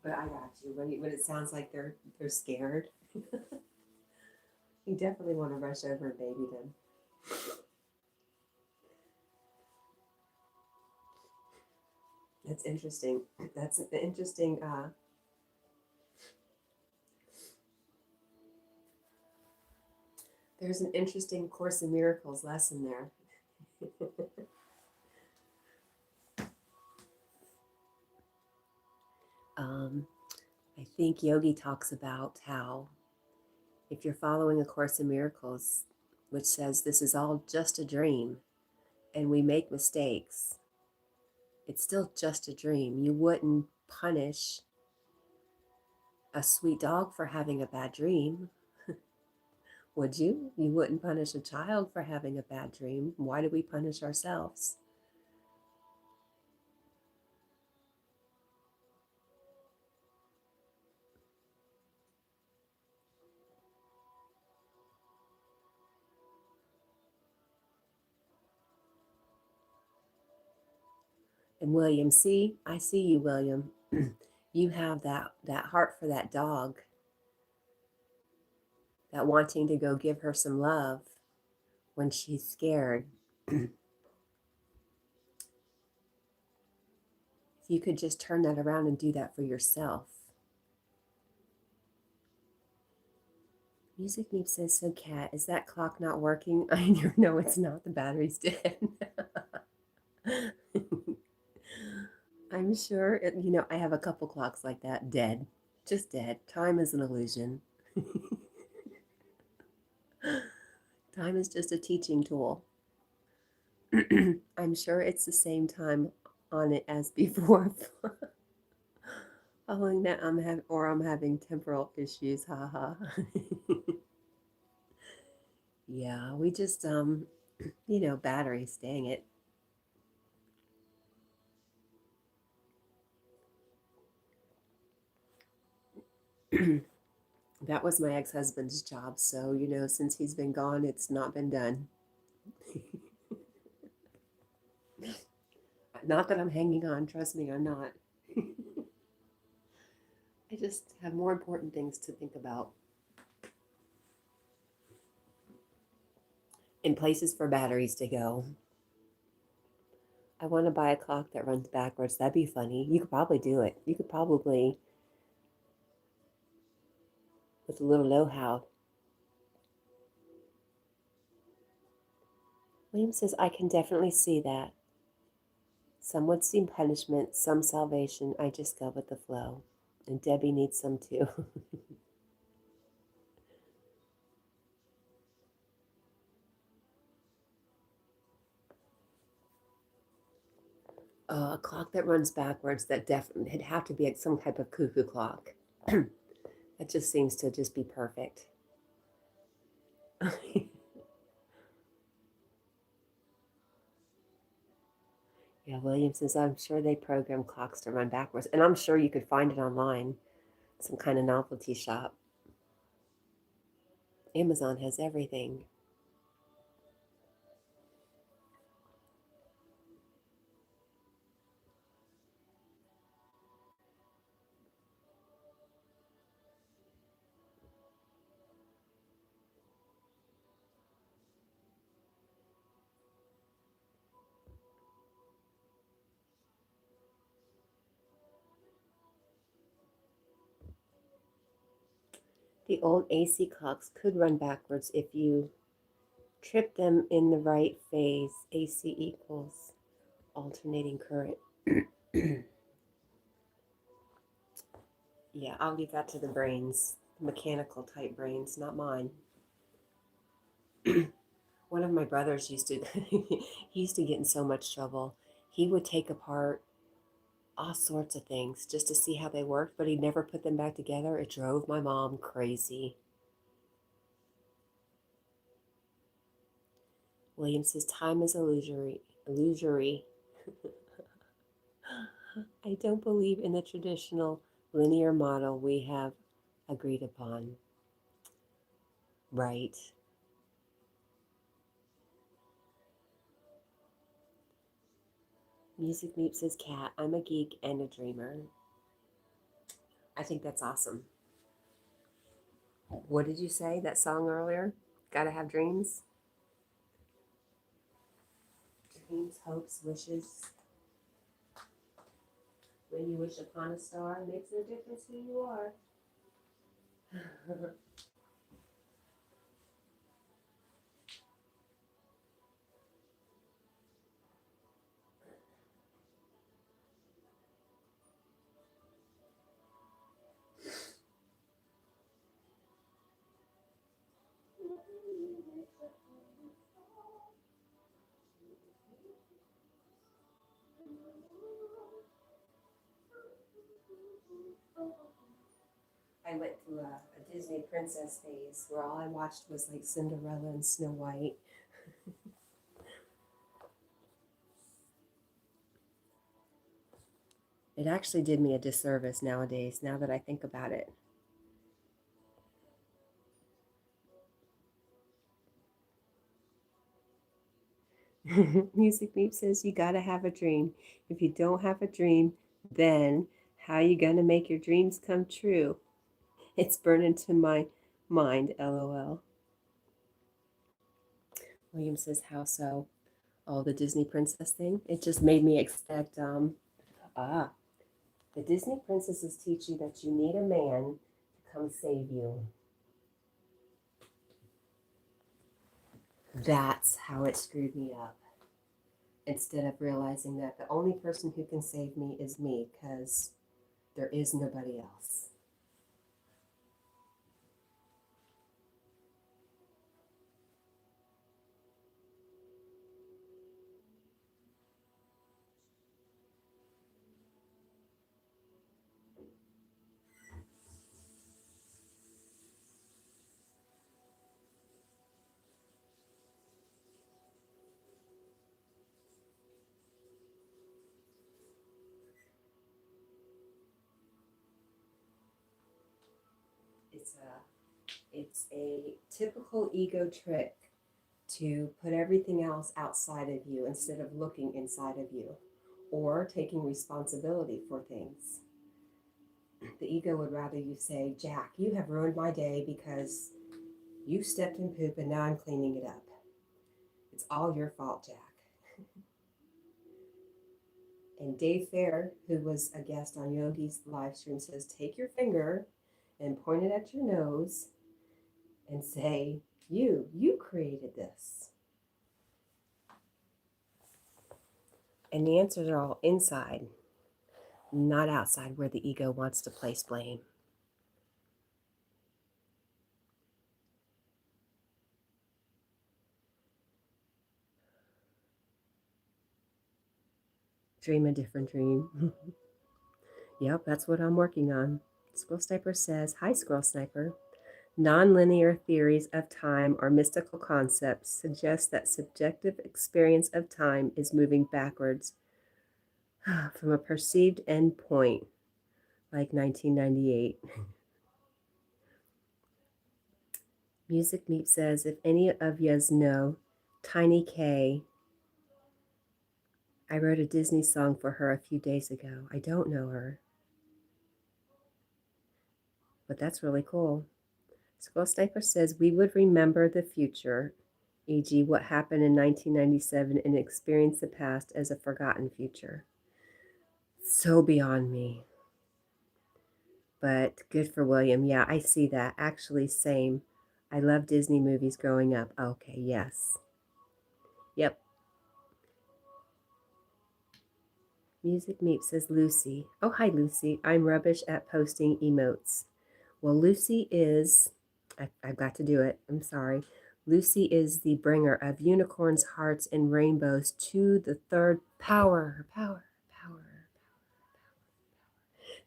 But I got you. When it sounds like they're scared, you definitely want to rush over and baby them. That's interesting. That's an interesting. There's an interesting Course in Miracles lesson there. I think Yogi talks about how if you're following A Course in Miracles, which says this is all just a dream and we make mistakes, it's still just a dream. You wouldn't punish a sweet dog for having a bad dream, would you? You wouldn't punish a child for having a bad dream. Why do we punish ourselves? And William, I see you, William. You have that heart for that dog, that wanting to go give her some love when she's scared. If you could just turn that around and do that for yourself. Music Neep says, so Cat, is that clock not working? I know it's not. The battery's dead. I'm sure, I have a couple clocks like that, dead. Just dead. Time is an illusion. Time is just a teaching tool. I'm sure it's the same time on it as before. Following that, I'm having temporal issues. Haha. Yeah, we just batteries. Dang it. That was my ex-husband's job, so since he's been gone, it's not been done. Not that I'm hanging on. Trust me, I'm not. I just have more important things to think about. And places for batteries to go. I want to buy a clock that runs backwards. That'd be funny. You could probably do it. You could probably, with a little know-how. William says, I can definitely see that. Some would see punishment, some salvation. I just go with the flow. And Debbie needs some too. A clock that runs backwards, that definitely, it'd have to be some type of cuckoo clock. That just seems to just be perfect. Yeah, William says, I'm sure they program clocks to run backwards. And I'm sure you could find it online, some kind of novelty shop. Amazon has everything. The old AC clocks could run backwards if you trip them in the right phase. AC equals alternating current. Yeah, I'll leave that to the brains, mechanical type brains, not mine. One of my brothers used to, he used to get in so much trouble. He would take apart all sorts of things just to see how they worked, but he never put them back together. It drove my mom crazy. William says, time is illusory. Illusory. I don't believe in the traditional linear model we have agreed upon. Right. Music Meep says, Cat, I'm a geek and a dreamer. I think that's awesome. What did you say, that song earlier? Gotta have dreams? Dreams, hopes, wishes. When you wish upon a star, it makes no difference who you are. I went through a Disney princess phase where all I watched was like Cinderella and Snow White. It actually did me a disservice nowadays, now that I think about it. Music Meep says you gotta have a dream. If you don't have a dream, then how you gonna make your dreams come true? It's burned into my mind, lol. William says, how so? Oh, the Disney princess thing? It just made me expect, the Disney princesses teach you that you need a man to come save you. That's how it screwed me up. Instead of realizing that the only person who can save me is me, because there is nobody else. It's a typical ego trick to put everything else outside of you instead of looking inside of you or taking responsibility for things. The ego would rather you say, Jack, you have ruined my day because you stepped in poop and now I'm cleaning it up. It's all your fault, Jack. And Dave Fair, who was a guest on Yogi's live stream, says, take your finger and point it at your nose and say, you created this. And the answers are all inside, not outside where the ego wants to place blame. Dream a different dream. Yep, that's what I'm working on. Squirrel Sniper says, hi, Squirrel Sniper. Nonlinear theories of time or mystical concepts suggest that subjective experience of time is moving backwards from a perceived end point, like 1998. Music Meep says, if any of yous know Tiny K, I wrote a Disney song for her a few days ago. I don't know her, but that's really cool. Squirrel Sniper says, we would remember the future, e.g. what happened in 1997, and experience the past as a forgotten future. So beyond me. But good for William. Yeah, I see that. Actually, same. I love Disney movies growing up. Okay, yes. Yep. Music Meep says Lucy. Oh, hi, Lucy. I'm rubbish at posting emotes. Well, Lucy is, I've got to do it. I'm sorry. Lucy is the bringer of unicorns, hearts, and rainbows to the third power. Power.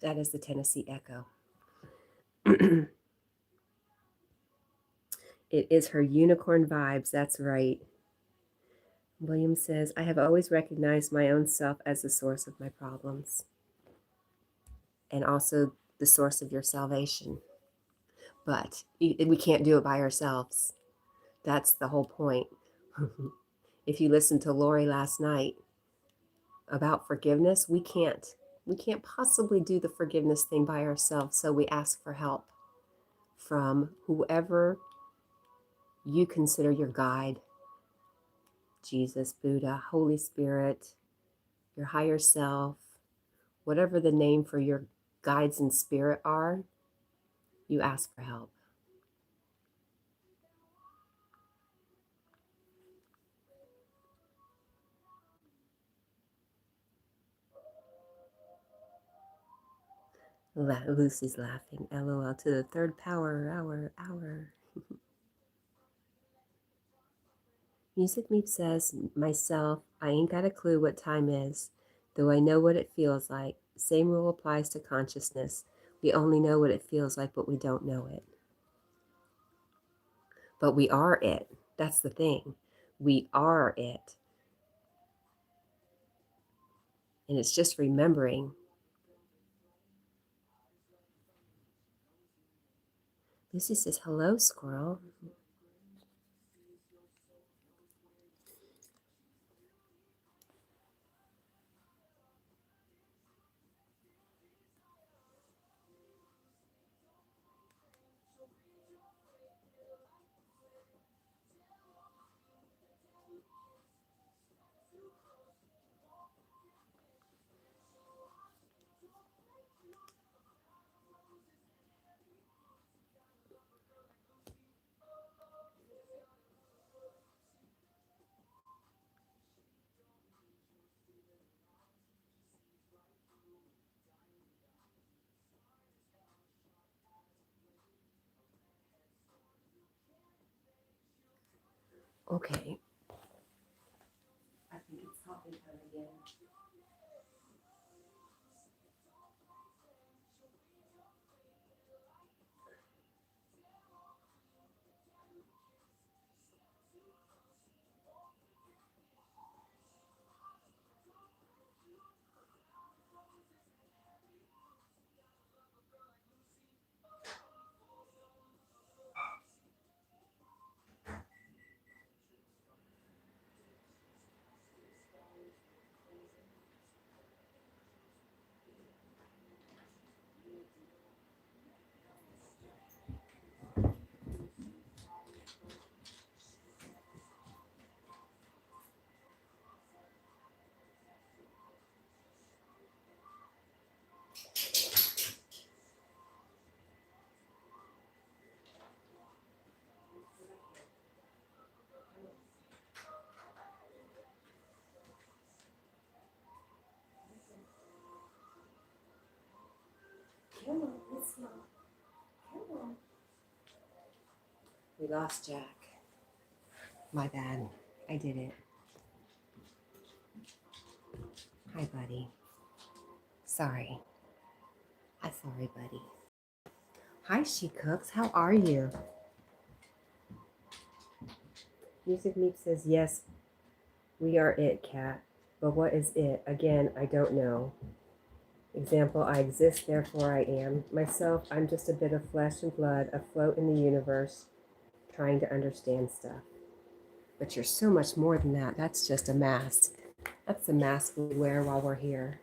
That is the Tennessee Echo. It is her unicorn vibes. That's right. William says, I have always recognized my own self as the source of my problems and also the source of your salvation. But we can't do it by ourselves. That's the whole point. If you listened to Lori last night about forgiveness, we can't possibly do the forgiveness thing by ourselves. So we ask for help from whoever you consider your guide, Jesus, Buddha, Holy Spirit, your higher self, whatever the name for your guides in spirit are, you ask for help. Lucy's laughing. LOL to the third power, hour. Music Meep says, myself, I ain't got a clue what time is, though I know what it feels like. Same rule applies to consciousness. We only know what it feels like, but we don't know it. But we are it. That's the thing. We are it. And it's just remembering. Lucy says, hello, squirrel. Okay. I think it's coffee time again. Come on, let's go. Come on. We lost Jack. My bad. I did it. Hi, buddy. Sorry. I'm sorry, buddy. Hi, She Cooks. How are you? Music Meat says, yes, we are it, Cat. But what is it? Again, I don't know. Example, I exist, therefore I am. Myself, I'm just a bit of flesh and blood afloat in the universe, trying to understand stuff. But you're so much more than that. That's just a mask. That's the mask we wear while we're here.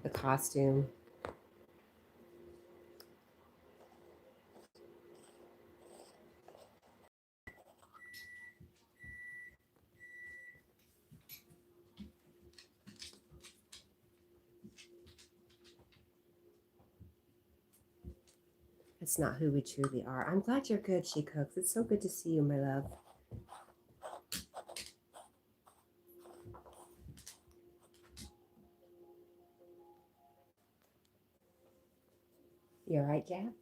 The costume. It's not who we truly are. I'm glad you're good, She Cooks. It's so good to see you, my love. You all right, Jack?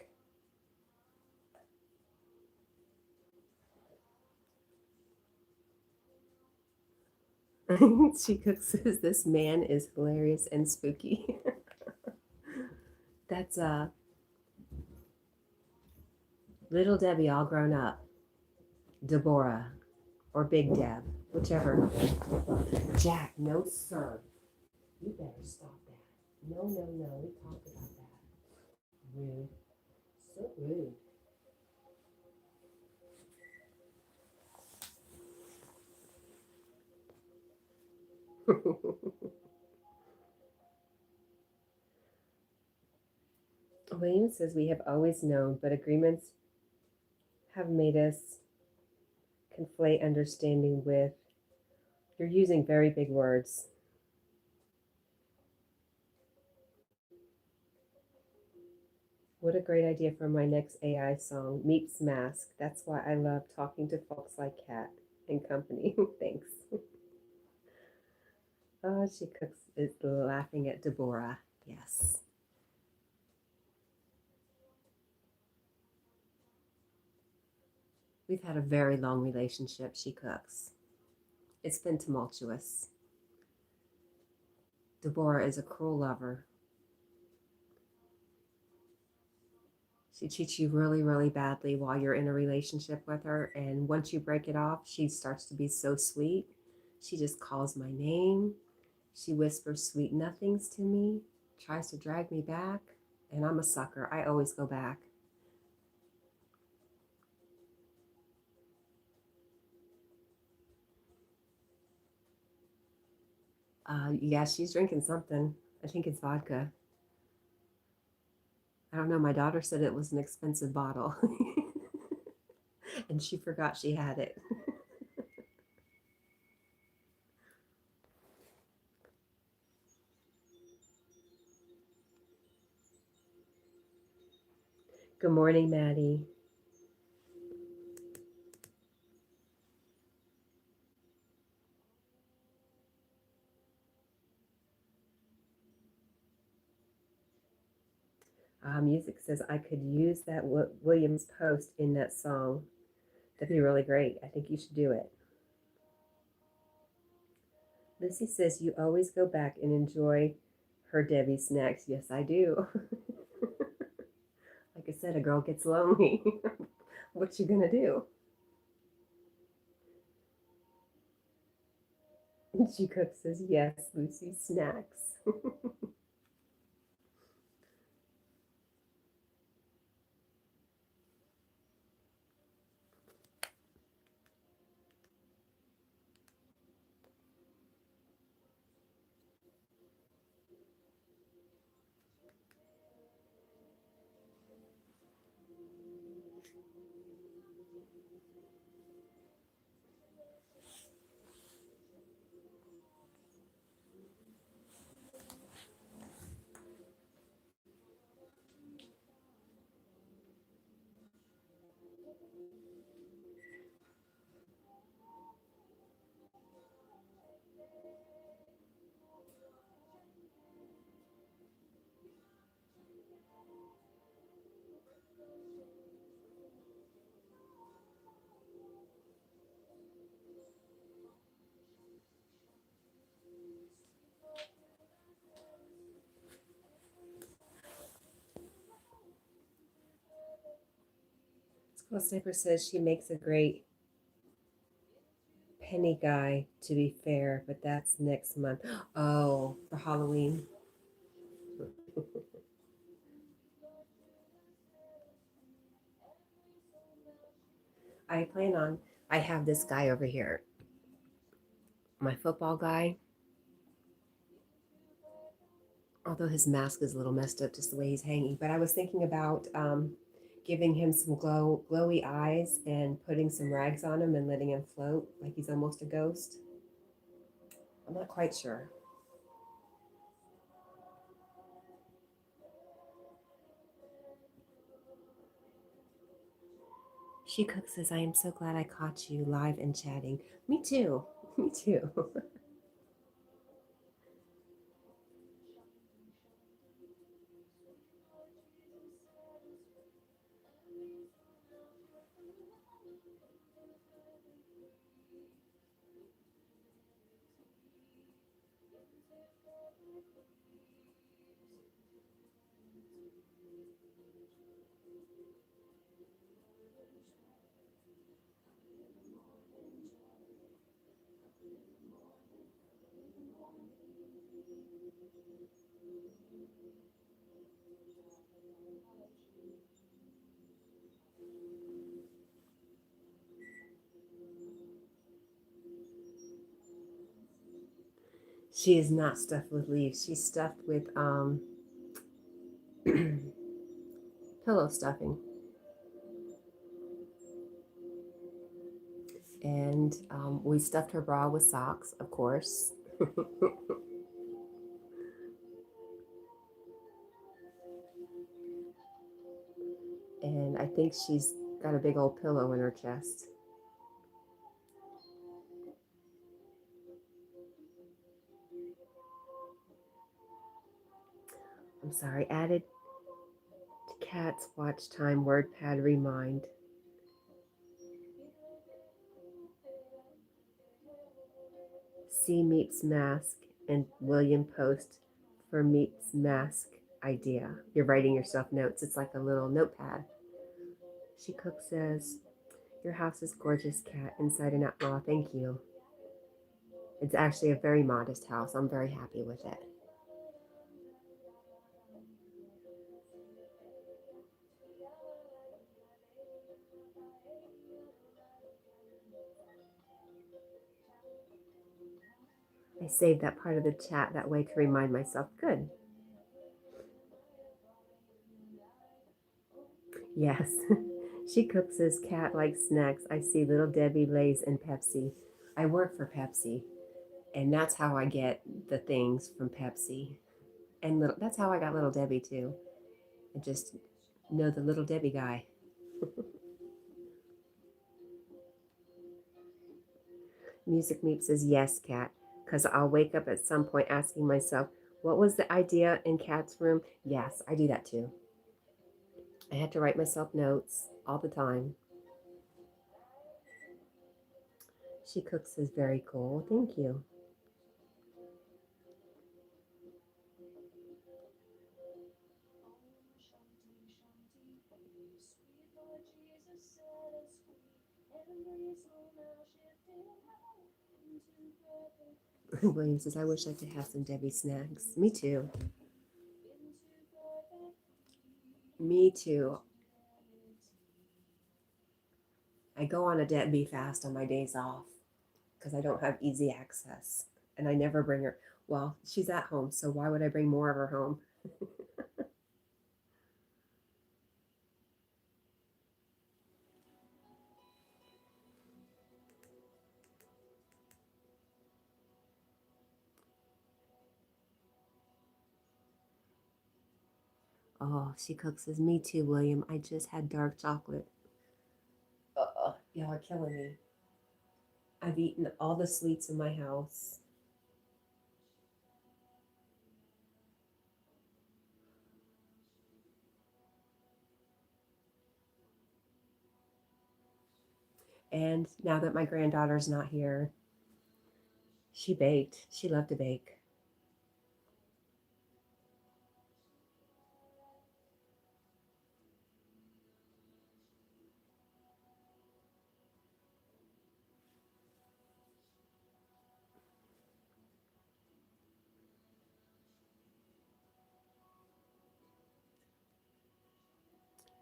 She Cooks says this man is hilarious and spooky. That's Little Debbie all grown up. Deborah or Big Deb, whichever. Jack, no sir. You better stop that. No. We talked about that. Rude. So rude. William says we have always known, but agreements have made us conflate understanding with. You're using very big words. What a great idea for my next AI song, Meep's Mask. That's why I love talking to folks like Cat and company. Thanks. Oh, she cooks is laughing at Deborah. Yes. We've had a very long relationship, she cooks. It's been tumultuous. Deborah is a cruel lover. She treats you really, really badly while you're in a relationship with her. And once you break it off, she starts to be so sweet. She just calls my name. She whispers sweet nothings to me, tries to drag me back. And I'm a sucker. I always go back. Yeah, she's drinking something. I think it's vodka. I don't know. My daughter said it was an expensive bottle. And she forgot she had it. Good morning, Maddie. Music says I could use that Williams post in that song. That'd be really great. I think you should do it. Lucy says you always go back and enjoy her Debbie snacks. Yes, I do. Like I said, a girl gets lonely. What you gonna do? She cooks says yes, Lucy snacks. Squirrel Sniper says she makes a great penny guy, to be fair, but that's next month. Oh, for Halloween. I plan on, I have this guy over here, my football guy. Although his mask is a little messed up just the way he's hanging. But I was thinking about giving him some glowy eyes and putting some rags on him and letting him float like he's almost a ghost. I'm not quite sure. She Cook says, I am so glad I caught you live and chatting. Me too. Me too. She is not stuffed with leaves. She's stuffed with pillow stuffing. And we stuffed her bra with socks, of course. And I think she's got a big old pillow in her chest. I'm sorry, added to Cat's watch time WordPad remind. See Meep's mask and William post for Meep's mask idea. You're writing yourself notes. It's like a little notepad. She Cook says, your house is gorgeous, Cat, inside and out. Oh, thank you. It's actually a very modest house. I'm very happy with it. I saved that part of the chat that way to remind myself. Good. Yes. She Cooks says Cat likes snacks. I see Little Debbie, Lay's, and Pepsi. I work for Pepsi, and that's how I get the things from Pepsi. And that's how I got Little Debbie too. I just know the Little Debbie guy. Music Meep says, yes, Cat, because I'll wake up at some point asking myself, what was the idea in Cat's room? Yes, I do that too. I had to write myself notes all the time. She Cooks is very cool. Thank you. William says, I wish I could have some Debbie snacks. Me too. Me too. I go on a Debbie fast on my days off because I don't have easy access. And I never bring her. Well, she's at home, so why would I bring more of her home? Oh, She Cooks says, me too, William. I just had dark chocolate. Y'all are killing me. I've eaten all the sweets in my house. And now that my granddaughter's not here, she baked. She loved to bake.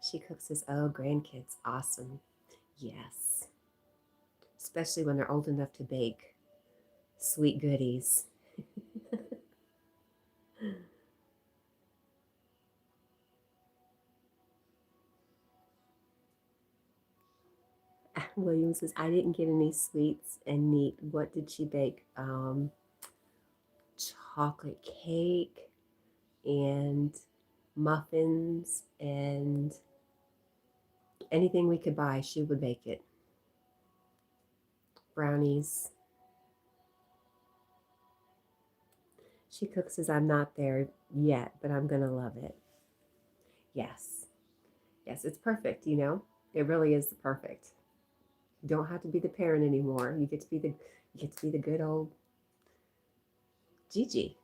She Cooks says, oh, grandkids, awesome. Yes. Especially when they're old enough to bake sweet goodies. William says, I didn't get any sweets and neat. What did she bake? Chocolate cake and muffins and anything we could buy, she would bake it. Brownies. She Cooks says, I'm not there yet, but I'm going to love it. Yes. Yes, it's perfect, you know? It really is perfect. You don't have to be the parent anymore. You get to be the good old Gigi.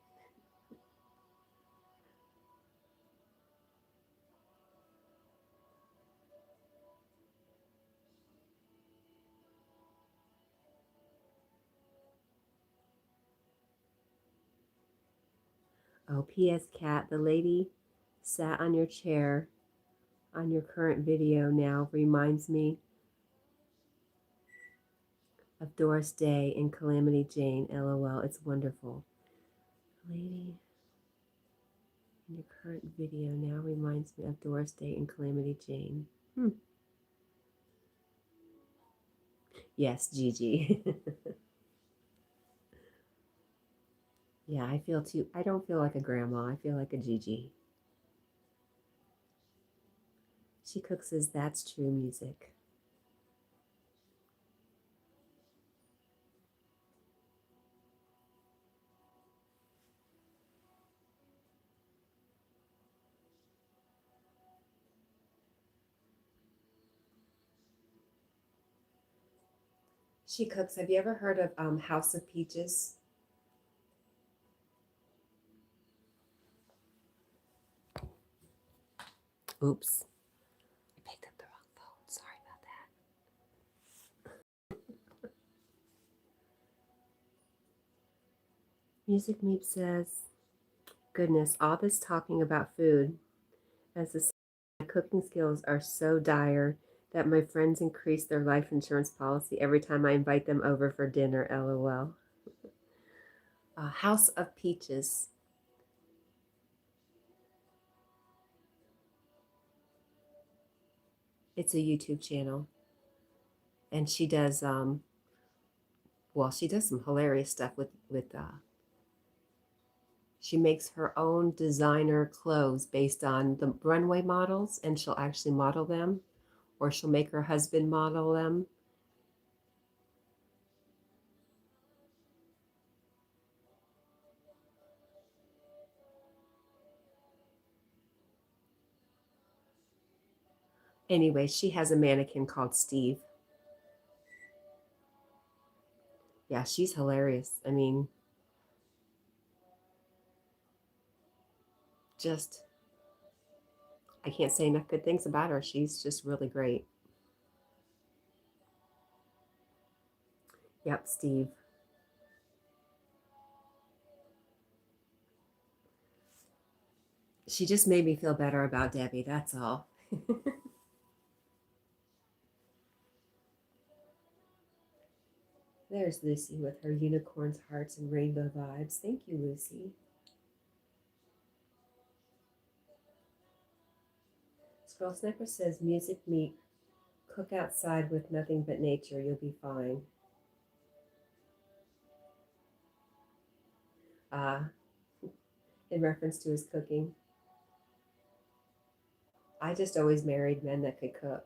Oh, P.S. Cat, the lady sat on your chair on your current video now reminds me of Doris Day in Calamity Jane. LOL. It's wonderful. Lady in your current video now reminds me of Doris Day and Calamity Jane. Yes, Gigi. Yeah, I feel too. I don't feel like a grandma. I feel like a Gigi. She cooks as That's True music. She cooks. Have you ever heard of House of Peaches? Oops. I picked up the wrong phone. Sorry about that. Music Meep says, goodness, all this talking about food. As the my cooking skills are so dire that my friends increase their life insurance policy every time I invite them over for dinner, lol. House of Peaches. It's a YouTube channel. And she does, well, she does some hilarious stuff with she makes her own designer clothes based on the runway models, and she'll actually model them, or she'll make her husband model them. Anyway, she has a mannequin called Steve. Yeah, she's hilarious. I mean, just, I can't say enough good things about her. She's just really great. Yep, Steve. She just made me feel better about Debbie, that's all. There's Lucy with her unicorns, hearts, and rainbow vibes. Thank you, Lucy. Scroll Sniper says, music meet, cook outside with nothing but nature, you'll be fine. In reference to his cooking. I just always married men that could cook.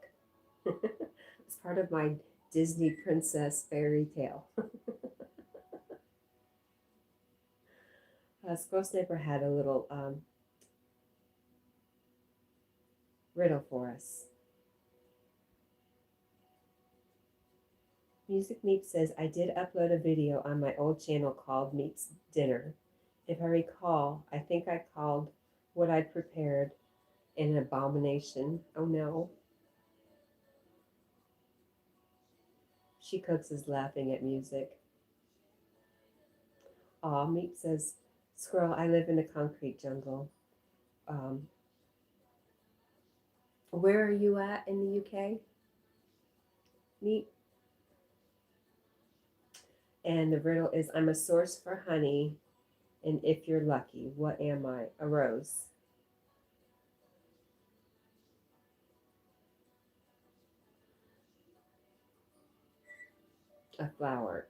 It's part of my Disney princess fairy tale. Scroll Sniper had a little riddle for us. Music Meep says, I did upload a video on my old channel called Meep's Dinner. If I recall, I think I called what I'd prepared an abomination. Oh no. She cooks is laughing at music. Aw, Meep says, Squirrel, I live in a concrete jungle. Where are you at in the UK? Meep. And the riddle is, I'm a source for honey, and if you're lucky, what am I? A rose. A flower.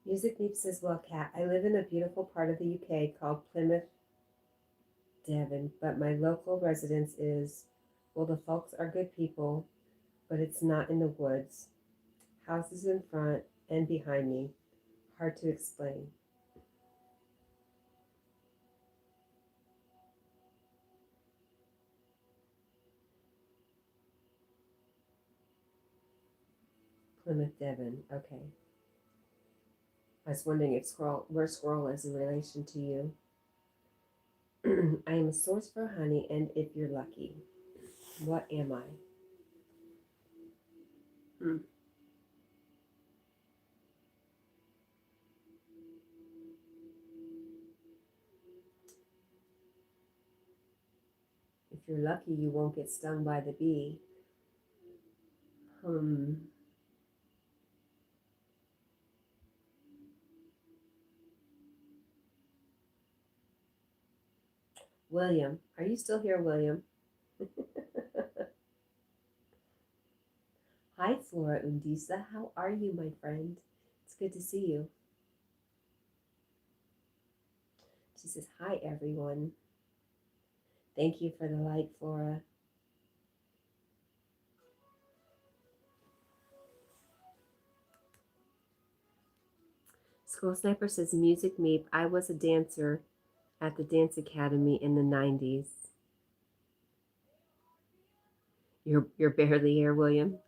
Music Meep says, well, Kat, I live in a beautiful part of the UK called Plymouth, Devon, but my local residence is, well, the folks are good people, but it's not in the woods. Houses in front and behind me. Hard to explain. Plymouth, Devon. Okay. I was wondering if where Squirrel is in relation to you. I am a source for honey, and if you're lucky, what am I? Hmm. If you're lucky, you won't get stung by the bee. Hmm. William, are you still here, William? Hi, Flora Undisa. How are you, my friend? It's good to see you. She says, hi, everyone. Thank you for the like, Flora. School Sniper says, Music Meep. I was a dancer at the Dance Academy in the 90s. You're barely here, William.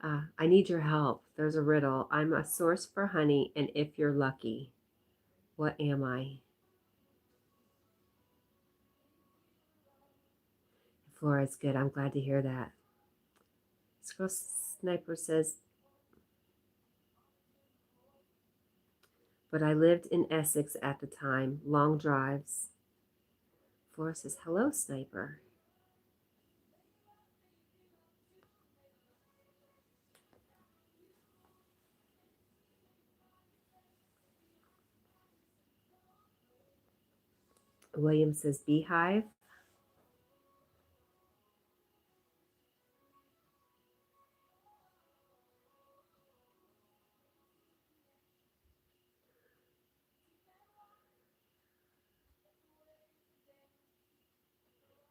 I need your help. There's a riddle. I'm a source for honey, and if you're lucky, what am I? Flora's good. I'm glad to hear that. Squirrel Sniper says, but I lived in Essex at the time. Long drives. Flora says, hello, Sniper. William says, beehive.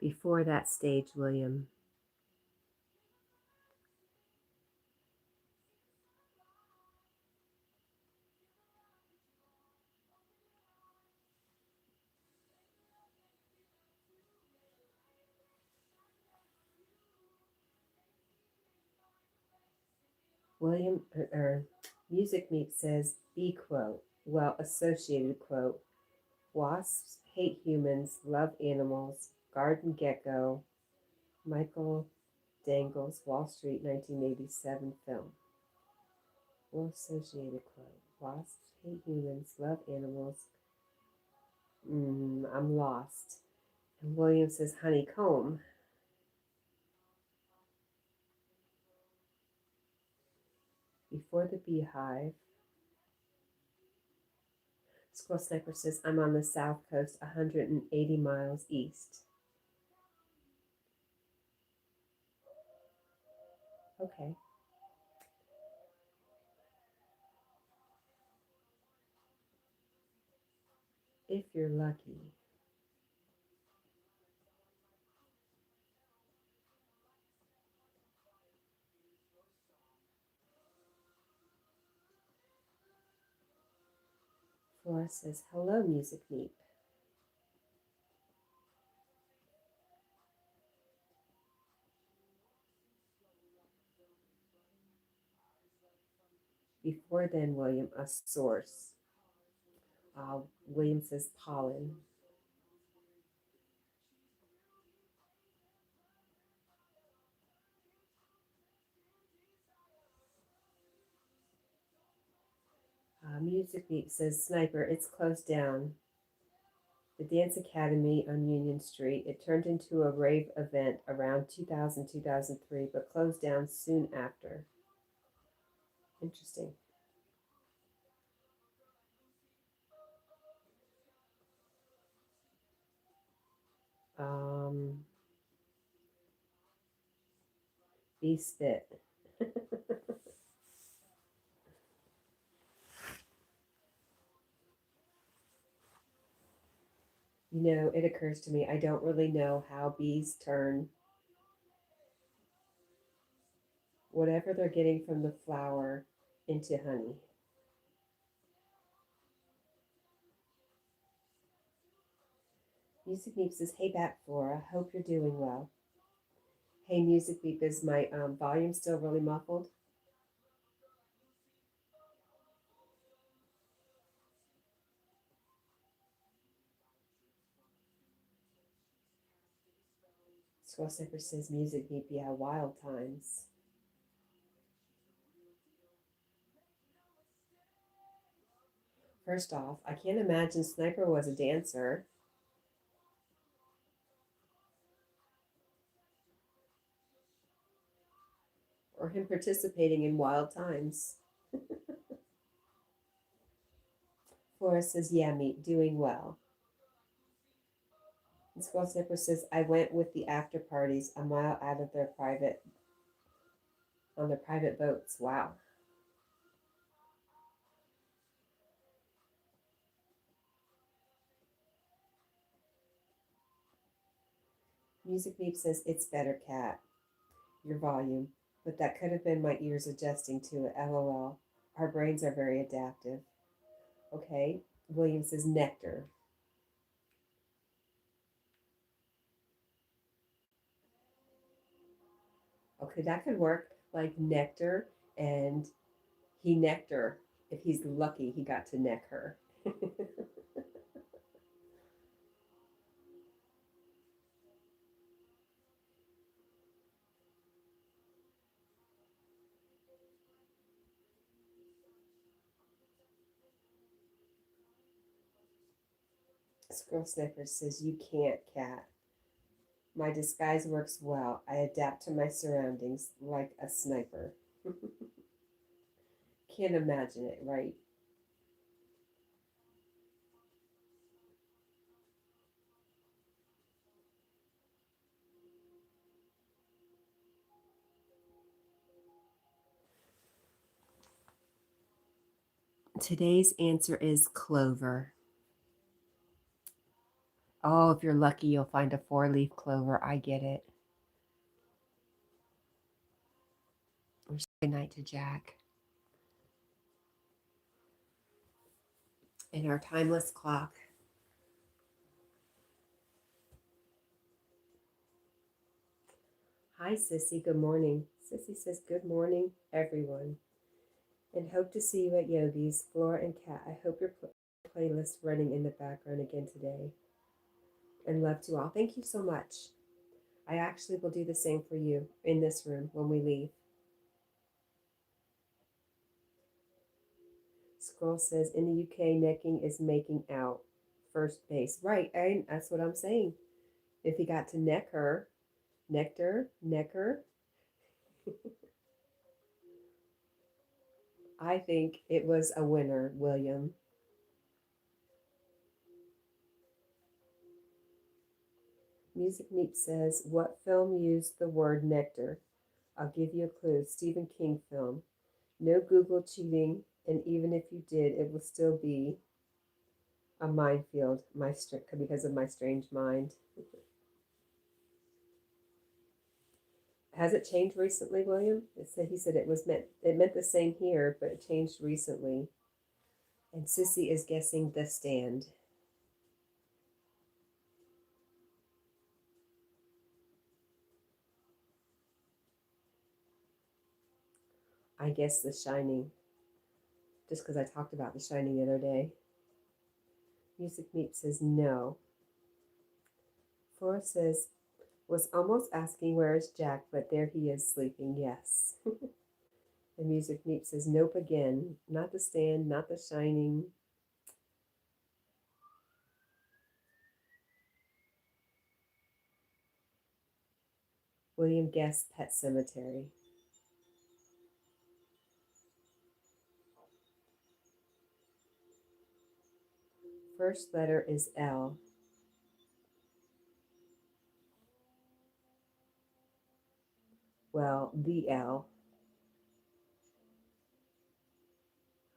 Before that stage, William. William, Music Meat says, B quote. Well, associated quote. Wasps hate humans, love animals. Garden gecko. Michael Dangle's Wall Street 1987 film. Well, associated quote. Wasps hate humans, love animals. I'm lost. And William says, honeycomb. Before the beehive. Squirrel Sniper says, I'm on the south coast, 180 miles east. Okay. If you're lucky. Flora says, hello, Music Meep. Before then, William, a source. William says, pollen. Music Meep says, Sniper, it's closed down. The Dance Academy on Union Street. It turned into a rave event around 2000, 2003, but closed down soon after. Interesting. Um, Bee spit. It occurs to me, I don't really know how bees turn whatever they're getting from the flower into honey. Music Beep says, hey back, Flora. Hope you're doing well. Hey, Music Beep, is my volume still really muffled? Squirrel Snipper says, Music Beep, yeah, wild times. First off, I can't imagine Sniper was a dancer. Or him participating in wild times. Flora says, yeah, meat, doing well. And Squirrel Snipper says, I went with the after parties a mile out of on their private boats. Wow. Music Beep says, it's better, Cat. Your volume. But that could have been my ears adjusting to it. LOL. Our brains are very adaptive. Okay. William says, nectar. Okay, that could work. Like nectar, and he necked her. If he's lucky, he got to neck her. Squirrel Sniffer says, you can't, Cat. My disguise works well. I adapt to my surroundings like a sniper. Can't imagine it, right? Today's answer is clover. Oh, if you're lucky, you'll find a 4-leaf clover. I get it. Good night to Jack. And our timeless clock. Hi, Sissy. Good morning. Sissy says, good morning, everyone. And hope to see you at Yogi's. Flora and Kat, I hope your playlist running in the background again today. And love to all. Thank you so much. I actually will do the same for you in this room when we leave. Scroll says, in the UK, necking is making out. First base. Right, and that's what I'm saying. If he got to neck her, necker, I think it was a winner, William. Music Meat says, what film used the word nectar? I'll give you a clue. Stephen King film. No Google cheating, and even if you did, it will still be a minefield because of my strange mind. Has it changed recently, William? He said it meant the same here, but it changed recently. And Sissy is guessing The Stand. I guess The Shining, just because I talked about The Shining the other day. Music Meat says no. Flora says, was almost asking where is Jack, but there he is sleeping, yes. And Music Meat says nope again. Not The Stand, not The Shining. William guessed Pet Cemetery. First letter is L. Well, the L.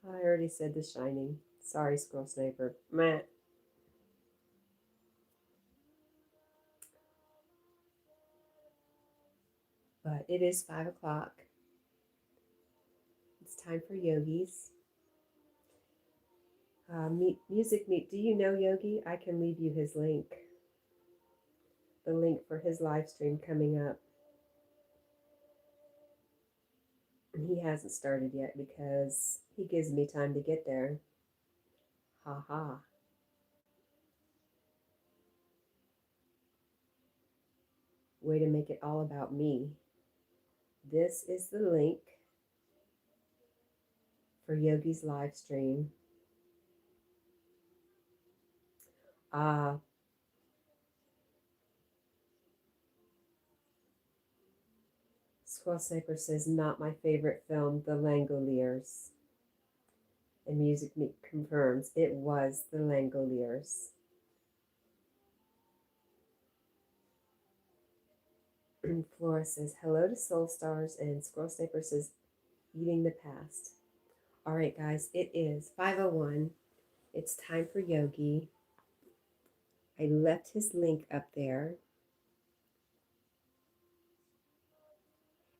I already said The Shining. Sorry, Squirrel Sniper. Meh. But it is 5 o'clock. It's time for yogis. Music Meet. Do you know Yogi? I can leave you his link. The link for his live stream coming up. He hasn't started yet because he gives me time to get there. Ha ha. Way to make it all about me. This is the link for Yogi's live stream. Squirrel Sniper says, not my favorite film, The Langoliers. And Music Meet confirms it was The Langoliers. Flora says, hello to Soul Stars, and Squirrel Sniper says, eating the past. All right, guys, it is 5:01. It's time for Yogi. I left his link up there.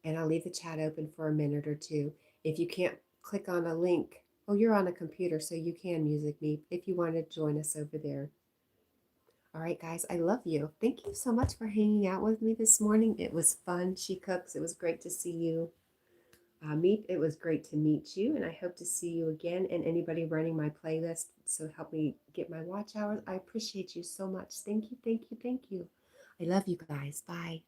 And I'll leave the chat open for a minute or two. If you can't click on a link, oh, you're on a computer, so you can Music Meet if you want to join us over there. All right, guys, I love you. Thank you so much for hanging out with me this morning. It was fun. She cooks. It was great to see you. It was great to meet you, and I hope to see you again. And anybody running my playlist, so help me get my watch hours. I appreciate you so much. Thank you, thank you, thank you. I love you guys. Bye.